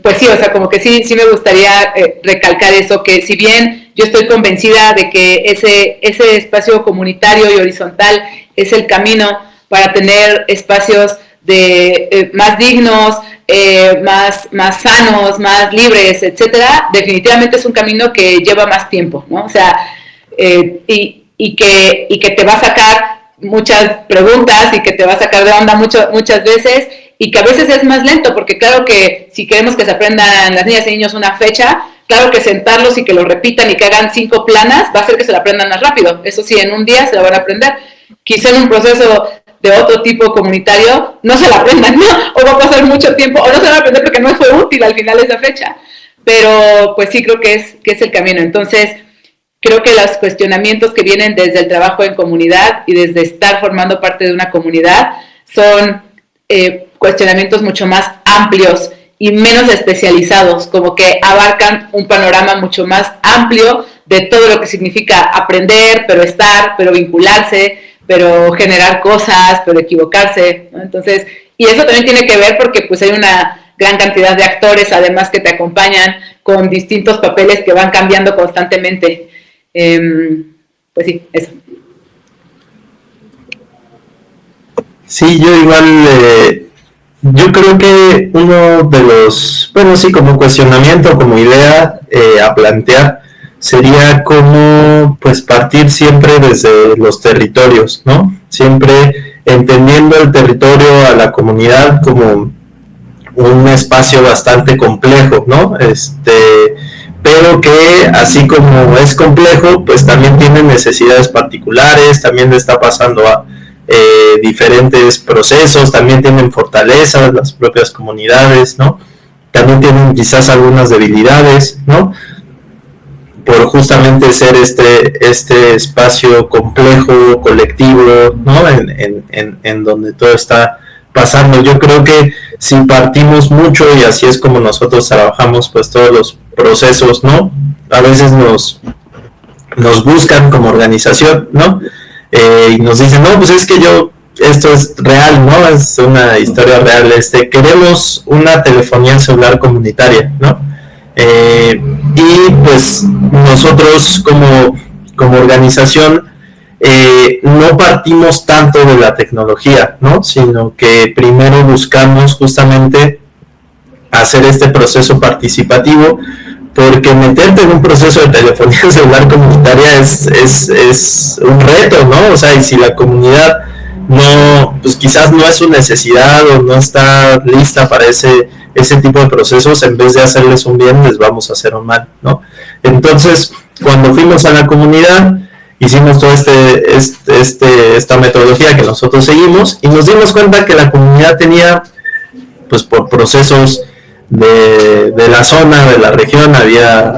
pues sí, o sea, como que sí me gustaría recalcar eso, que si bien yo estoy convencida de que ese espacio comunitario y horizontal es el camino para tener espacios más dignos, más sanos, más libres, etcétera. Definitivamente es un camino que lleva más tiempo, ¿no? O sea, y que te va a sacar muchas preguntas y que te va a sacar de onda muchas veces, y que a veces es más lento, porque claro que si queremos que se aprendan las niñas y niños una fecha, claro que sentarlos y que lo repitan y que hagan 5 planas va a hacer que se la aprendan más rápido. Eso sí, en un día se la van a aprender. Quizá en un proceso de otro tipo comunitario no se la aprendan, ¿no? O va a pasar mucho tiempo, o no se la van a aprender porque no fue útil al final esa fecha. Pero pues sí creo que es el camino. Entonces, creo que los cuestionamientos que vienen desde el trabajo en comunidad y desde estar formando parte de una comunidad son cuestionamientos mucho más amplios y menos especializados, como que abarcan un panorama mucho más amplio de todo lo que significa aprender, pero estar, pero vincularse, pero generar cosas, pero equivocarse, ¿no? Entonces, y eso también tiene que ver porque pues hay una gran cantidad de actores además que te acompañan con distintos papeles que van cambiando constantemente. Pues sí, eso. Sí, yo igual, yo creo que uno de los, bueno, sí, como cuestionamiento, como idea a plantear, sería cómo, pues, partir siempre desde los territorios, ¿no? Siempre entendiendo el territorio, a la comunidad como un espacio bastante complejo, ¿no? Pero que así como es complejo, pues también tiene necesidades particulares, también le está pasando a diferentes procesos, también tienen fortalezas las propias comunidades, ¿no? También tienen quizás algunas debilidades, ¿no? Por justamente ser este espacio complejo, colectivo, ¿no? En donde todo está pasando. Yo creo que si partimos mucho, y así es como nosotros trabajamos, pues todos los procesos, ¿no? A veces nos buscan como organización, ¿no? Y nos dicen, no, pues es que esto es real, ¿no? Es una historia real. Queremos una telefonía celular comunitaria, ¿no? Y pues nosotros como organización no partimos tanto de la tecnología, ¿no? Sino que primero buscamos justamente hacer este proceso participativo, porque meterte en un proceso de telefonía celular comunitaria es un reto, ¿no? O sea, y si la comunidad no, pues quizás no es su necesidad o no está lista para ese tipo de procesos, en vez de hacerles un bien, les vamos a hacer un mal, ¿no? Entonces, cuando fuimos a la comunidad, hicimos toda esta metodología que nosotros seguimos y nos dimos cuenta que la comunidad tenía, pues por procesos de la zona, de la región, había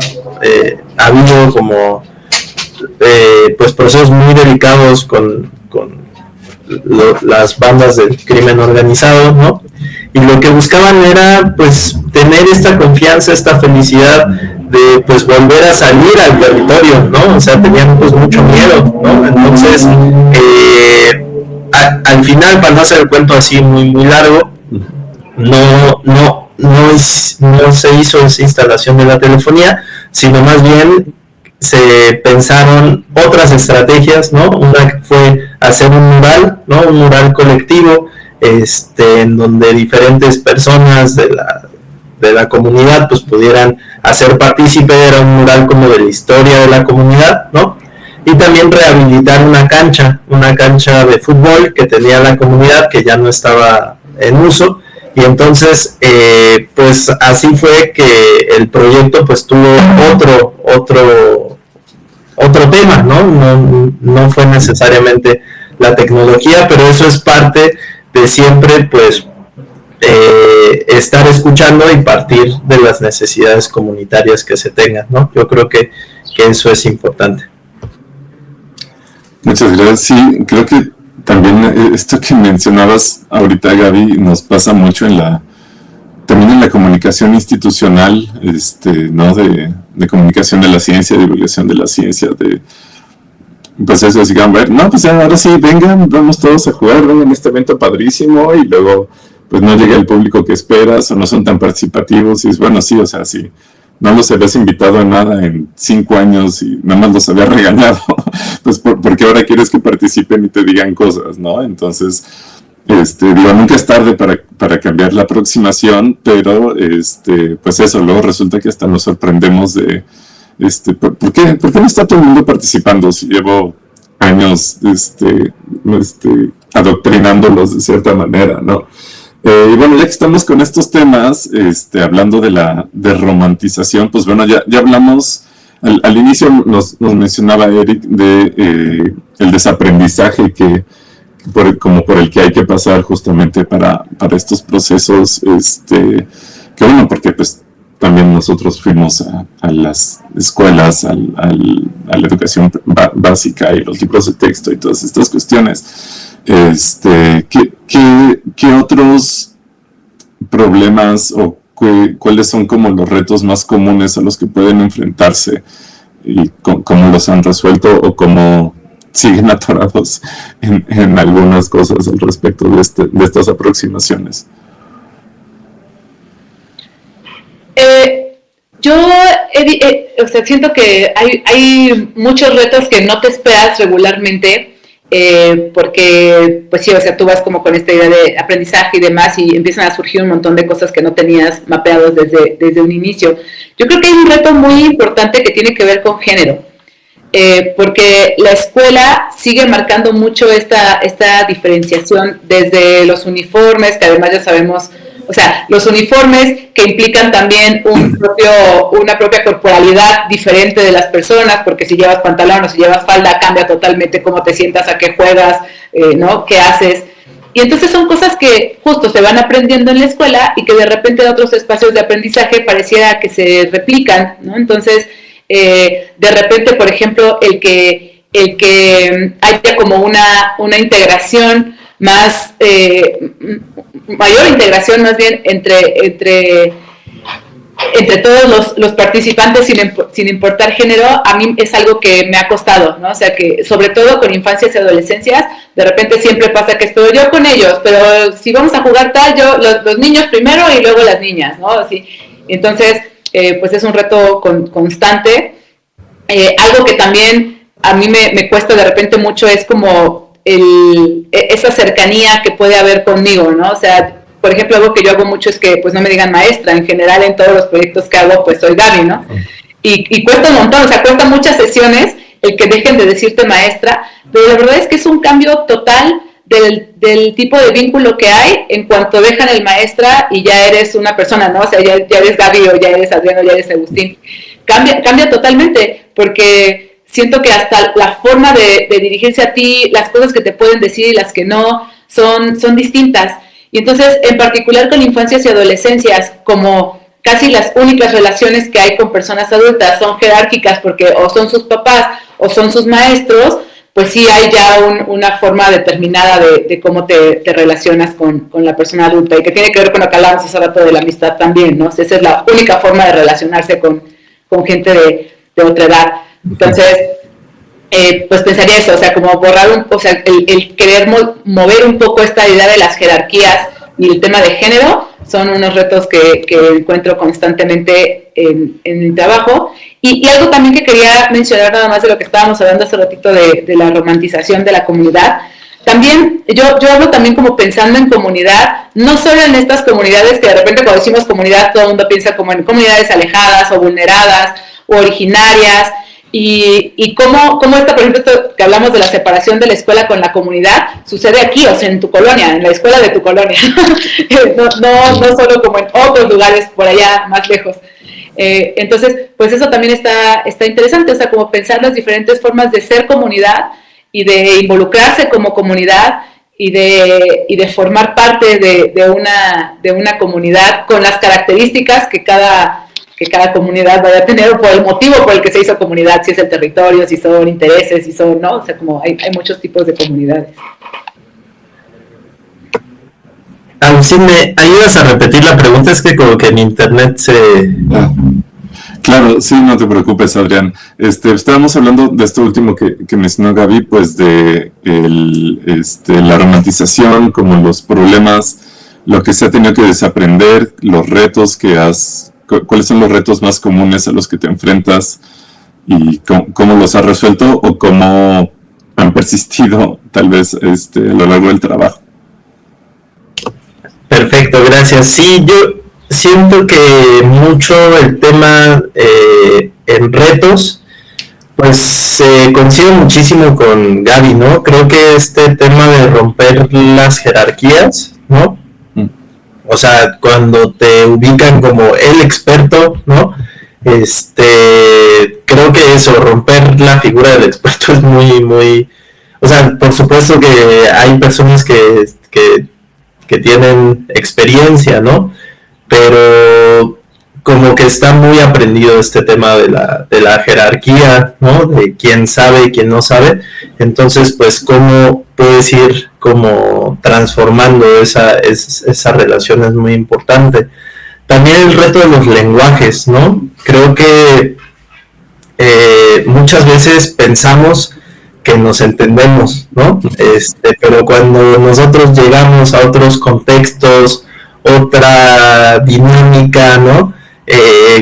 habido como pues procesos muy delicados con las bandas del crimen organizado, ¿no? Y lo que buscaban era pues tener esta confianza, esta felicidad de pues volver a salir al territorio, ¿no? O sea, tenían pues mucho miedo, ¿no? Entonces, al final, para no hacer el cuento así muy largo, no se hizo esa instalación de la telefonía, sino más bien se pensaron otras estrategias, ¿no? Una fue hacer un mural, ¿no? Un mural colectivo, en donde diferentes personas de la comunidad pues pudieran hacer partícipe. Era un mural como de la historia de la comunidad, ¿no? Y también rehabilitar una cancha de fútbol que tenía la comunidad, que ya no estaba en uso. Y entonces, pues así fue que el proyecto pues tuvo otro tema, ¿no? No fue necesariamente la tecnología, pero eso es parte de siempre, pues, estar escuchando y partir de las necesidades comunitarias que se tengan, ¿no? Yo creo que eso es importante. Muchas gracias. Sí, creo que también esto que mencionabas ahorita, Gaby, nos pasa mucho también en la comunicación institucional, ¿no? De comunicación de la ciencia, divulgación de la ciencia, pues eso, digan, no, pues ahora sí, vengan, vamos todos a jugar, vengan a este evento padrísimo, y luego pues no llega el público que esperas, o no son tan participativos, y es bueno, sí, o sea, sí, no los habías invitado a nada en 5 años y nada más los habías regañado, pues porque ahora quieres que participen y te digan cosas, ¿no? Entonces, digo, nunca es tarde para cambiar la aproximación, pero, pues eso, luego resulta que hasta nos sorprendemos de, ¿por qué no está todo el mundo participando si llevo años, adoctrinándolos de cierta manera, ¿no? Y bueno, ya que estamos con estos temas, hablando de romantización, pues bueno, ya hablamos, al inicio nos mencionaba Eric de el desaprendizaje por el que hay que pasar justamente para estos procesos, que bueno, porque pues también nosotros fuimos a las escuelas, a la educación básica y los libros de texto y todas estas cuestiones. ¿Qué otros problemas o cuáles son como los retos más comunes a los que pueden enfrentarse y cómo los han resuelto o cómo siguen atorados en algunas cosas al respecto de estas aproximaciones? Yo siento que hay muchos retos que no te esperas regularmente, porque pues sí, o sea, tú vas como con esta idea de aprendizaje y demás y empiezan a surgir un montón de cosas que no tenías mapeados desde un inicio. Yo creo que hay un reto muy importante que tiene que ver con género, porque la escuela sigue marcando mucho esta diferenciación desde los uniformes, que además ya sabemos, o sea, los uniformes que implican también una propia corporalidad diferente de las personas, porque si llevas pantalón o si llevas falda cambia totalmente cómo te sientas, a qué juegas, ¿no? ¿Qué haces? Y entonces son cosas que justo se van aprendiendo en la escuela y que de repente en otros espacios de aprendizaje pareciera que se replican, ¿no? Entonces, de repente, por ejemplo, el que haya como una integración más, mayor integración más bien entre todos los participantes sin importar género, a mí es algo que me ha costado, ¿no? O sea que sobre todo con infancias y adolescencias, de repente siempre pasa que estoy yo con ellos, pero si vamos a jugar tal, los niños primero y luego las niñas, ¿no? Así. Entonces, pues es un reto constante. Algo que también a mí me cuesta de repente mucho es como esa cercanía que puede haber conmigo, ¿no? O sea, por ejemplo, algo que yo hago mucho es que pues no me digan maestra, en general en todos los proyectos que hago pues soy Gaby, ¿no? Y cuesta un montón, o sea, cuesta muchas sesiones el que dejen de decirte maestra, pero la verdad es que es un cambio total del tipo de vínculo que hay en cuanto dejan el maestra y ya eres una persona, ¿no? O sea, ya eres Gaby o ya eres Adriano, ya eres Agustín. Cambia totalmente, porque siento que hasta la forma de dirigirse a ti, las cosas que te pueden decir y las que no, son distintas. Y entonces, en particular con infancias y adolescencias, como casi las únicas relaciones que hay con personas adultas son jerárquicas porque o son sus papás o son sus maestros, pues sí hay ya una forma determinada de cómo te relacionas con la persona adulta y que tiene que ver con lo que hablábamos hace rato de la amistad también, ¿no? O sea, esa es la única forma de relacionarse con gente de otra edad. Entonces, pues pensaría eso, o sea, como borrar o sea, el querer mover un poco esta idea de las jerarquías y el tema de género son unos retos que encuentro constantemente en mi trabajo. Y algo también que quería mencionar nada más de lo que estábamos hablando hace ratito de la romantización de la comunidad. También, yo hablo también como pensando en comunidad, no solo en estas comunidades que de repente cuando decimos comunidad todo el mundo piensa como en comunidades alejadas o vulneradas o originarias, y cómo por ejemplo, esto que hablamos de la separación de la escuela con la comunidad, sucede aquí, o sea, en tu colonia, en la escuela de tu colonia, no solo como en otros lugares por allá más lejos. Entonces, pues eso también está interesante, o sea, como pensar las diferentes formas de ser comunidad y de involucrarse como comunidad y de formar parte de una comunidad con las características que cada comunidad vaya a tener, o por el motivo por el que se hizo comunidad, si es el territorio, si son intereses, si son, ¿no? O sea, como hay muchos tipos de comunidades. Si me ayudas a repetir la pregunta, es que como que en internet se... Claro, sí, no te preocupes, Adrián. Estábamos hablando de esto último que mencionó Gaby, pues de la romantización, como los problemas, lo que se ha tenido que desaprender, los retos que has ¿Cuáles son los retos más comunes a los que te enfrentas y cómo los has resuelto o cómo han persistido tal vez a lo largo del trabajo? Perfecto, gracias. Sí, yo siento que mucho el tema en retos, pues se coincide muchísimo con Gaby, ¿no? Creo que este tema de romper las jerarquías, ¿no? O sea, cuando te ubican como el experto, ¿no? Creo que eso, romper la figura del experto es muy, muy... O sea, por supuesto que hay personas que tienen experiencia, ¿no? Pero como que está muy aprendido este tema de la jerarquía, ¿no? De quién sabe y quién no sabe. Entonces, pues, ¿cómo puedes ir como transformando esa relación? Es muy importante. También el reto de los lenguajes, ¿no? Creo que muchas veces pensamos que nos entendemos, ¿no? Pero cuando nosotros llegamos a otros contextos, otra dinámica, ¿no?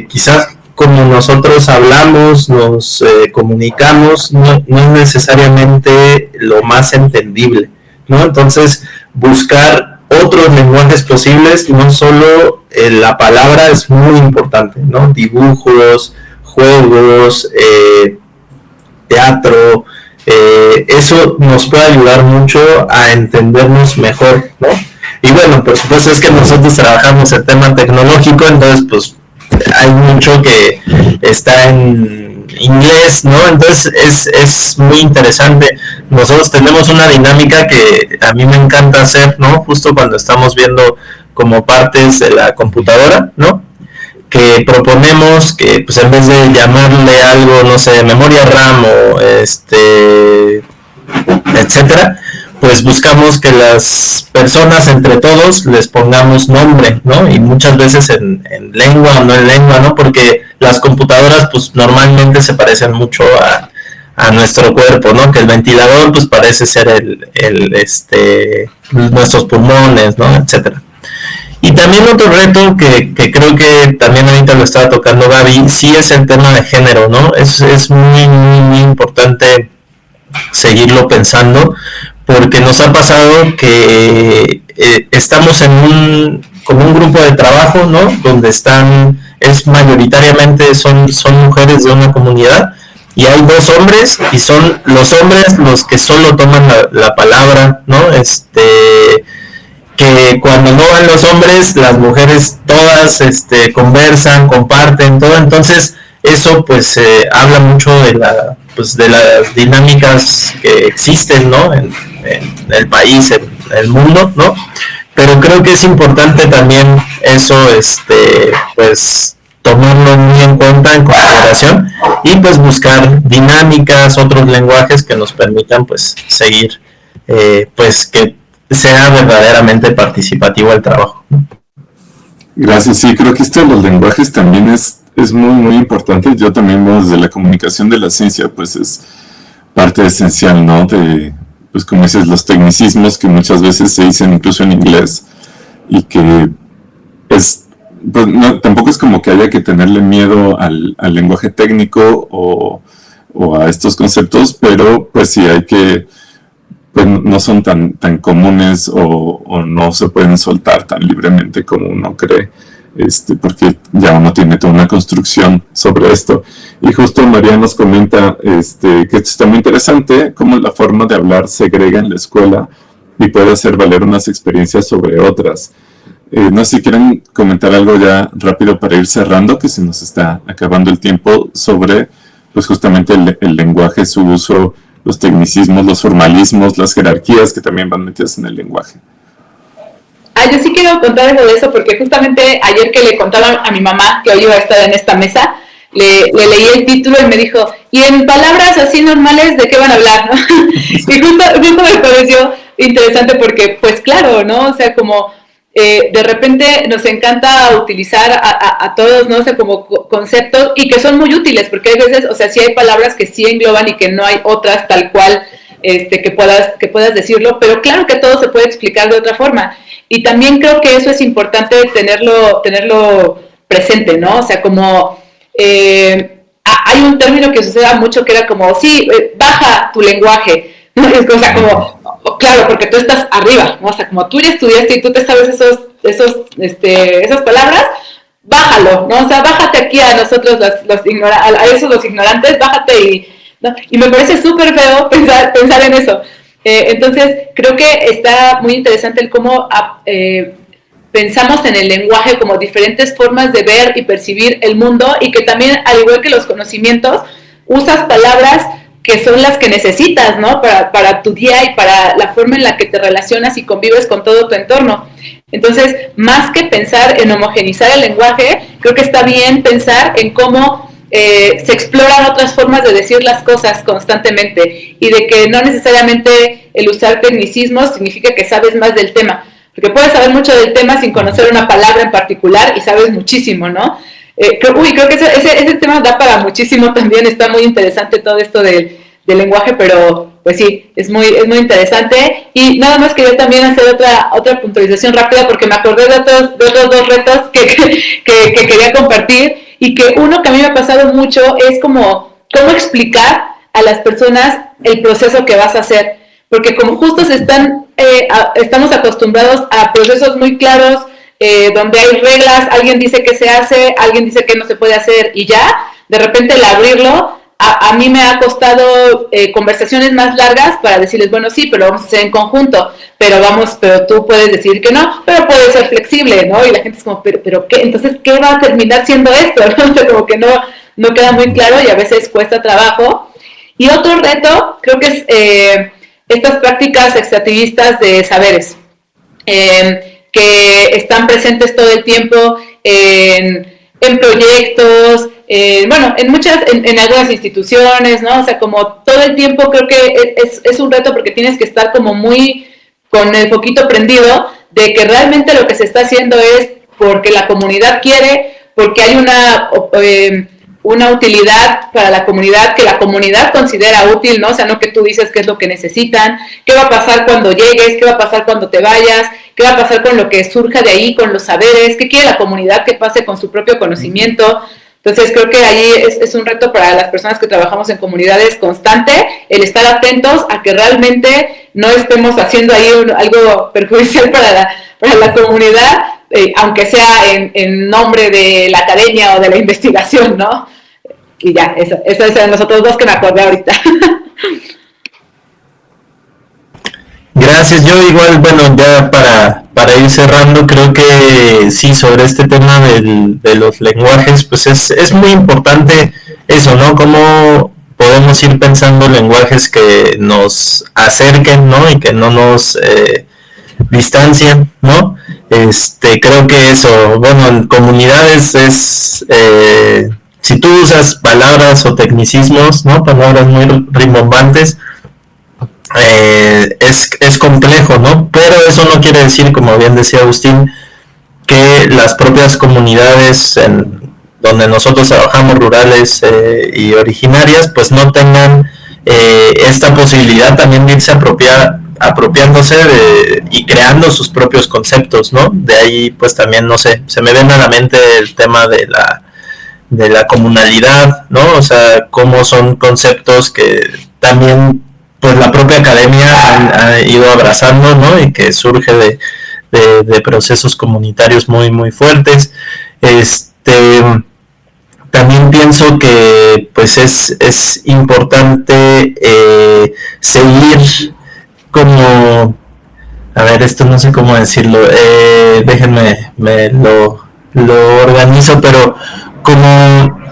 Quizás como nosotros hablamos, nos comunicamos, no es necesariamente lo más entendible, ¿no? Entonces, buscar otros lenguajes posibles, no solo la palabra es muy importante, ¿no? Dibujos, juegos, teatro, eso nos puede ayudar mucho a entendernos mejor, ¿no? Y bueno, por supuesto es que nosotros trabajamos el tema tecnológico, entonces pues hay mucho que está en inglés, ¿no? Entonces es muy interesante. Nosotros tenemos una dinámica que a mí me encanta hacer, ¿no? Justo cuando estamos viendo como partes de la computadora, ¿no? Que proponemos que pues en vez de llamarle algo, no sé, memoria RAM o etcétera, pues buscamos que las personas entre todos les pongamos nombre, ¿no? Y muchas veces en lengua o no en lengua, ¿no? Porque las computadoras pues normalmente se parecen mucho a nuestro cuerpo, ¿no? Que el ventilador pues parece ser nuestros pulmones, ¿no? Etcétera. Y también otro reto que creo que también ahorita lo estaba tocando Gaby, sí es el tema de género, ¿no? Es muy, muy, muy importante seguirlo pensando, porque nos ha pasado que estamos como un grupo de trabajo, ¿no? Donde mayoritariamente son mujeres de una comunidad, y hay 2 hombres, y son los hombres los que solo toman la palabra, ¿no? Que cuando no van los hombres, las mujeres todas conversan, comparten, todo. Entonces eso pues habla mucho de las dinámicas que existen, ¿no? En el país, en el mundo, ¿no? Pero creo que es importante también eso, pues tomarlo muy en cuenta, en consideración, y pues buscar dinámicas, otros lenguajes que nos permitan pues seguir, pues que sea verdaderamente participativo el trabajo. Gracias, sí, creo que esto de los lenguajes también es muy, muy importante. Yo también, desde la comunicación de la ciencia, pues es parte esencial, ¿no? De, pues como dices, los tecnicismos que muchas veces se dicen incluso en inglés, y que pues tampoco es como que haya que tenerle miedo al lenguaje técnico o a estos conceptos, pero pues sí hay que, pues no son tan comunes o no se pueden soltar tan libremente como uno cree, porque ya uno tiene toda una construcción sobre esto. Y justo María nos comenta que esto está muy interesante, cómo la forma de hablar segrega en la escuela y puede hacer valer unas experiencias sobre otras. No sé si quieren comentar algo ya rápido para ir cerrando, que se nos está acabando el tiempo, sobre pues justamente el lenguaje, su uso, los tecnicismos, los formalismos, las jerarquías que también van metidas en el lenguaje. Yo sí quiero contar algo de eso, porque justamente ayer que le contaba a mi mamá que hoy iba a estar en esta mesa, le leí el título y me dijo, y en palabras así normales, ¿de qué van a hablar? ¿No? Y justo me pareció interesante porque, pues claro, ¿no? O sea, como de repente nos encanta utilizar a todos, ¿no? O sea, como conceptos, y que son muy útiles, porque hay veces, o sea, sí hay palabras que sí engloban y que no hay otras tal cual que puedas decirlo, pero claro que todo se puede explicar de otra forma. Y también creo que eso es importante tenerlo presente, ¿no? O sea, como hay un término que sucede mucho que era como, sí, baja tu lenguaje, ¿no? O sea, como, claro, porque tú estás arriba, ¿no? O sea, como tú ya estudiaste y tú te sabes esas palabras, bájalo, ¿no? O sea, bájate aquí a nosotros a esos los ignorantes, bájate ¿no? Y me parece súper feo pensar en eso. Entonces, creo que está muy interesante el cómo pensamos en el lenguaje como diferentes formas de ver y percibir el mundo, y que también, al igual que los conocimientos, usas palabras que son las que necesitas, ¿no? Para tu día y para la forma en la que te relacionas y convives con todo tu entorno. Entonces, más que pensar en homogeneizar el lenguaje, creo que está bien pensar en cómo se exploran otras formas de decir las cosas constantemente, y de que no necesariamente el usar tecnicismos significa que sabes más del tema, porque puedes saber mucho del tema sin conocer una palabra en particular y sabes muchísimo, ¿no? Creo que ese tema da para muchísimo también. Está muy interesante todo esto del lenguaje, pero pues sí, es muy interesante. Y nada más quería también hacer otra puntualización rápida, porque me acordé de otros dos retos que quería compartir, y que uno que a mí me ha pasado mucho es cómo explicar a las personas el proceso que vas a hacer, porque como justo estamos acostumbrados a procesos muy claros, donde hay reglas, alguien dice que se hace, alguien dice que no se puede hacer, y ya, de repente el abrirlo, a mí me ha costado conversaciones más largas para decirles, bueno, sí, pero vamos a hacer en conjunto, pero tú puedes decir que no, pero puedes ser flexible, ¿no? Y la gente es como, pero ¿qué? Entonces, ¿qué va a terminar siendo esto? Entonces, como que no queda muy claro, y a veces cuesta trabajo. Y otro reto, creo que es estas prácticas extractivistas de saberes, que están presentes todo el tiempo en proyectos, en algunas instituciones, ¿no? O sea, como todo el tiempo creo que es un reto, porque tienes que estar como muy con el foquito prendido de que realmente lo que se está haciendo es porque la comunidad quiere, porque hay una utilidad para la comunidad, que la comunidad considera útil, ¿no? O sea, no que tú dices qué es lo que necesitan, qué va a pasar cuando llegues, qué va a pasar cuando te vayas, qué va a pasar con lo que surja de ahí, con los saberes, qué quiere la comunidad que pase con su propio conocimiento. Entonces, creo que ahí es un reto para las personas que trabajamos en comunidades constante, el estar atentos a que realmente no estemos haciendo ahí algo perjudicial para la comunidad, aunque sea en nombre de la academia o de la investigación, ¿no? Y ya, eso es de los otros dos que me acordé ahorita. Gracias. Yo igual, bueno, ya para ir cerrando, creo que sí, sobre este tema de los lenguajes, pues es muy importante eso, ¿no? Cómo podemos ir pensando lenguajes que nos acerquen, ¿no? Y que no nos distancien, ¿no? Creo que eso, bueno, en comunidades si tú usas palabras o tecnicismos, ¿no? Palabras muy rimbombantes, es complejo, ¿no? Pero eso no quiere decir, como bien decía Agustín, que las propias comunidades donde nosotros trabajamos, rurales y originarias, pues no tengan esta posibilidad también de irse apropiándose y creando sus propios conceptos, ¿no? De ahí, pues también, no sé, se me viene a la mente el tema de la comunalidad, ¿no? O sea, cómo son conceptos que también pues la propia academia ha ido abrazando, ¿no? Y que surge de procesos comunitarios muy, muy fuertes. También pienso que pues es importante seguir como, a ver, esto no sé cómo decirlo, déjenme, me lo organizo, pero como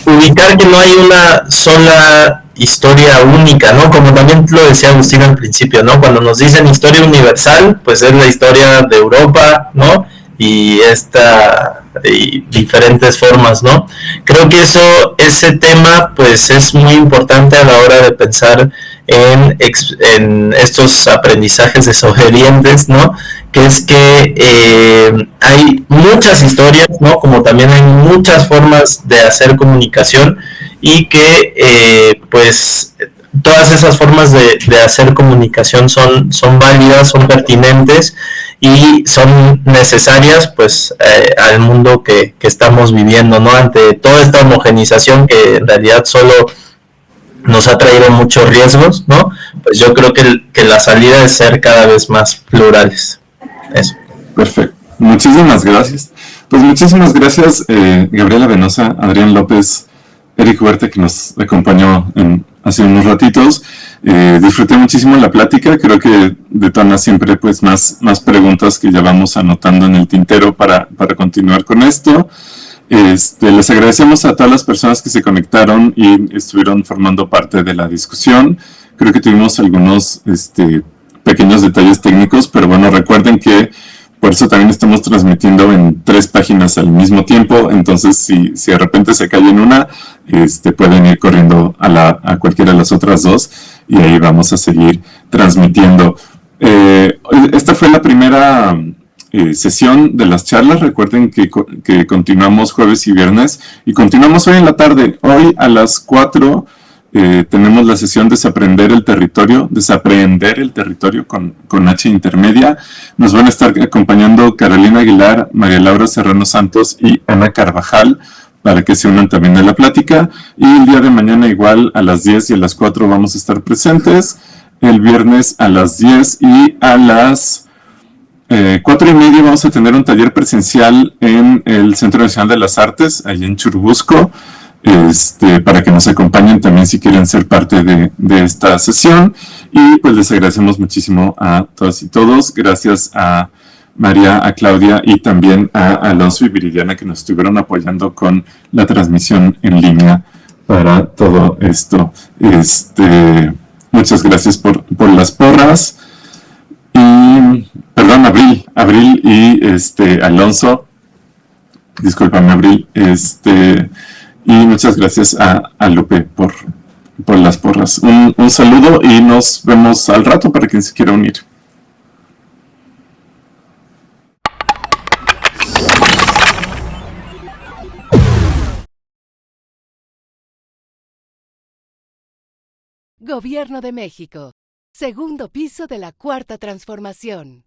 ubicar que no hay una sola historia única, ¿no? Como también lo decía Agustín al principio, ¿no? Cuando nos dicen historia universal, pues es la historia de Europa, ¿no? Y diferentes formas, ¿no? Creo que ese tema, pues es muy importante a la hora de pensar en estos aprendizajes desobedientes, ¿no? Que es que hay muchas historias, ¿no? Como también hay muchas formas de hacer comunicación, y que pues todas esas formas de hacer comunicación son válidas, son pertinentes y son necesarias pues al mundo que estamos viviendo, ¿no? Ante toda esta homogenización que en realidad solo nos ha traído muchos riesgos, ¿no? Pues yo creo que la salida es ser cada vez más plurales. Eso. Perfecto. Muchísimas gracias. Pues muchísimas gracias, Gabriela Venosa, Adrián López, Eric Huerta, que nos acompañó hace unos ratitos. Disfruté muchísimo la plática. Creo que detona siempre pues más preguntas que ya vamos anotando en el tintero para continuar con esto. Les agradecemos a todas las personas que se conectaron y estuvieron formando parte de la discusión. Creo que tuvimos algunos pequeños detalles técnicos, pero bueno, recuerden que por eso también estamos transmitiendo en 3 páginas al mismo tiempo. Entonces, si de repente se cae en una, pueden ir corriendo a cualquiera de las otras 2 y ahí vamos a seguir transmitiendo. Esta fue la primera sesión de las charlas. Recuerden que continuamos jueves y viernes y continuamos hoy en la tarde. Hoy a las 4 tenemos la sesión Desaprender el Territorio con H intermedia. Nos van a estar acompañando Carolina Aguilar, María Laura Serrano Santos y Ana Carvajal para que se unan también a la plática. Y el día de mañana igual a las 10 y a las 4 vamos a estar presentes. El viernes a las 10 y a las 4:30 vamos a tener un taller presencial en el Centro Nacional de las Artes, allí en Churubusco, para que nos acompañen también si quieren ser parte de esta sesión. Y pues les agradecemos muchísimo a todas y todos. Gracias a María, a Claudia y también a Alonso y Viridiana que nos estuvieron apoyando con la transmisión en línea para todo esto. Muchas gracias por las porras. Y, perdón, Abril y Alonso, discúlpame Abril, y muchas gracias a Lupe por las porras. Un saludo y nos vemos al rato para quien se quiera unir. Gobierno de México. Segundo piso de la Cuarta Transformación.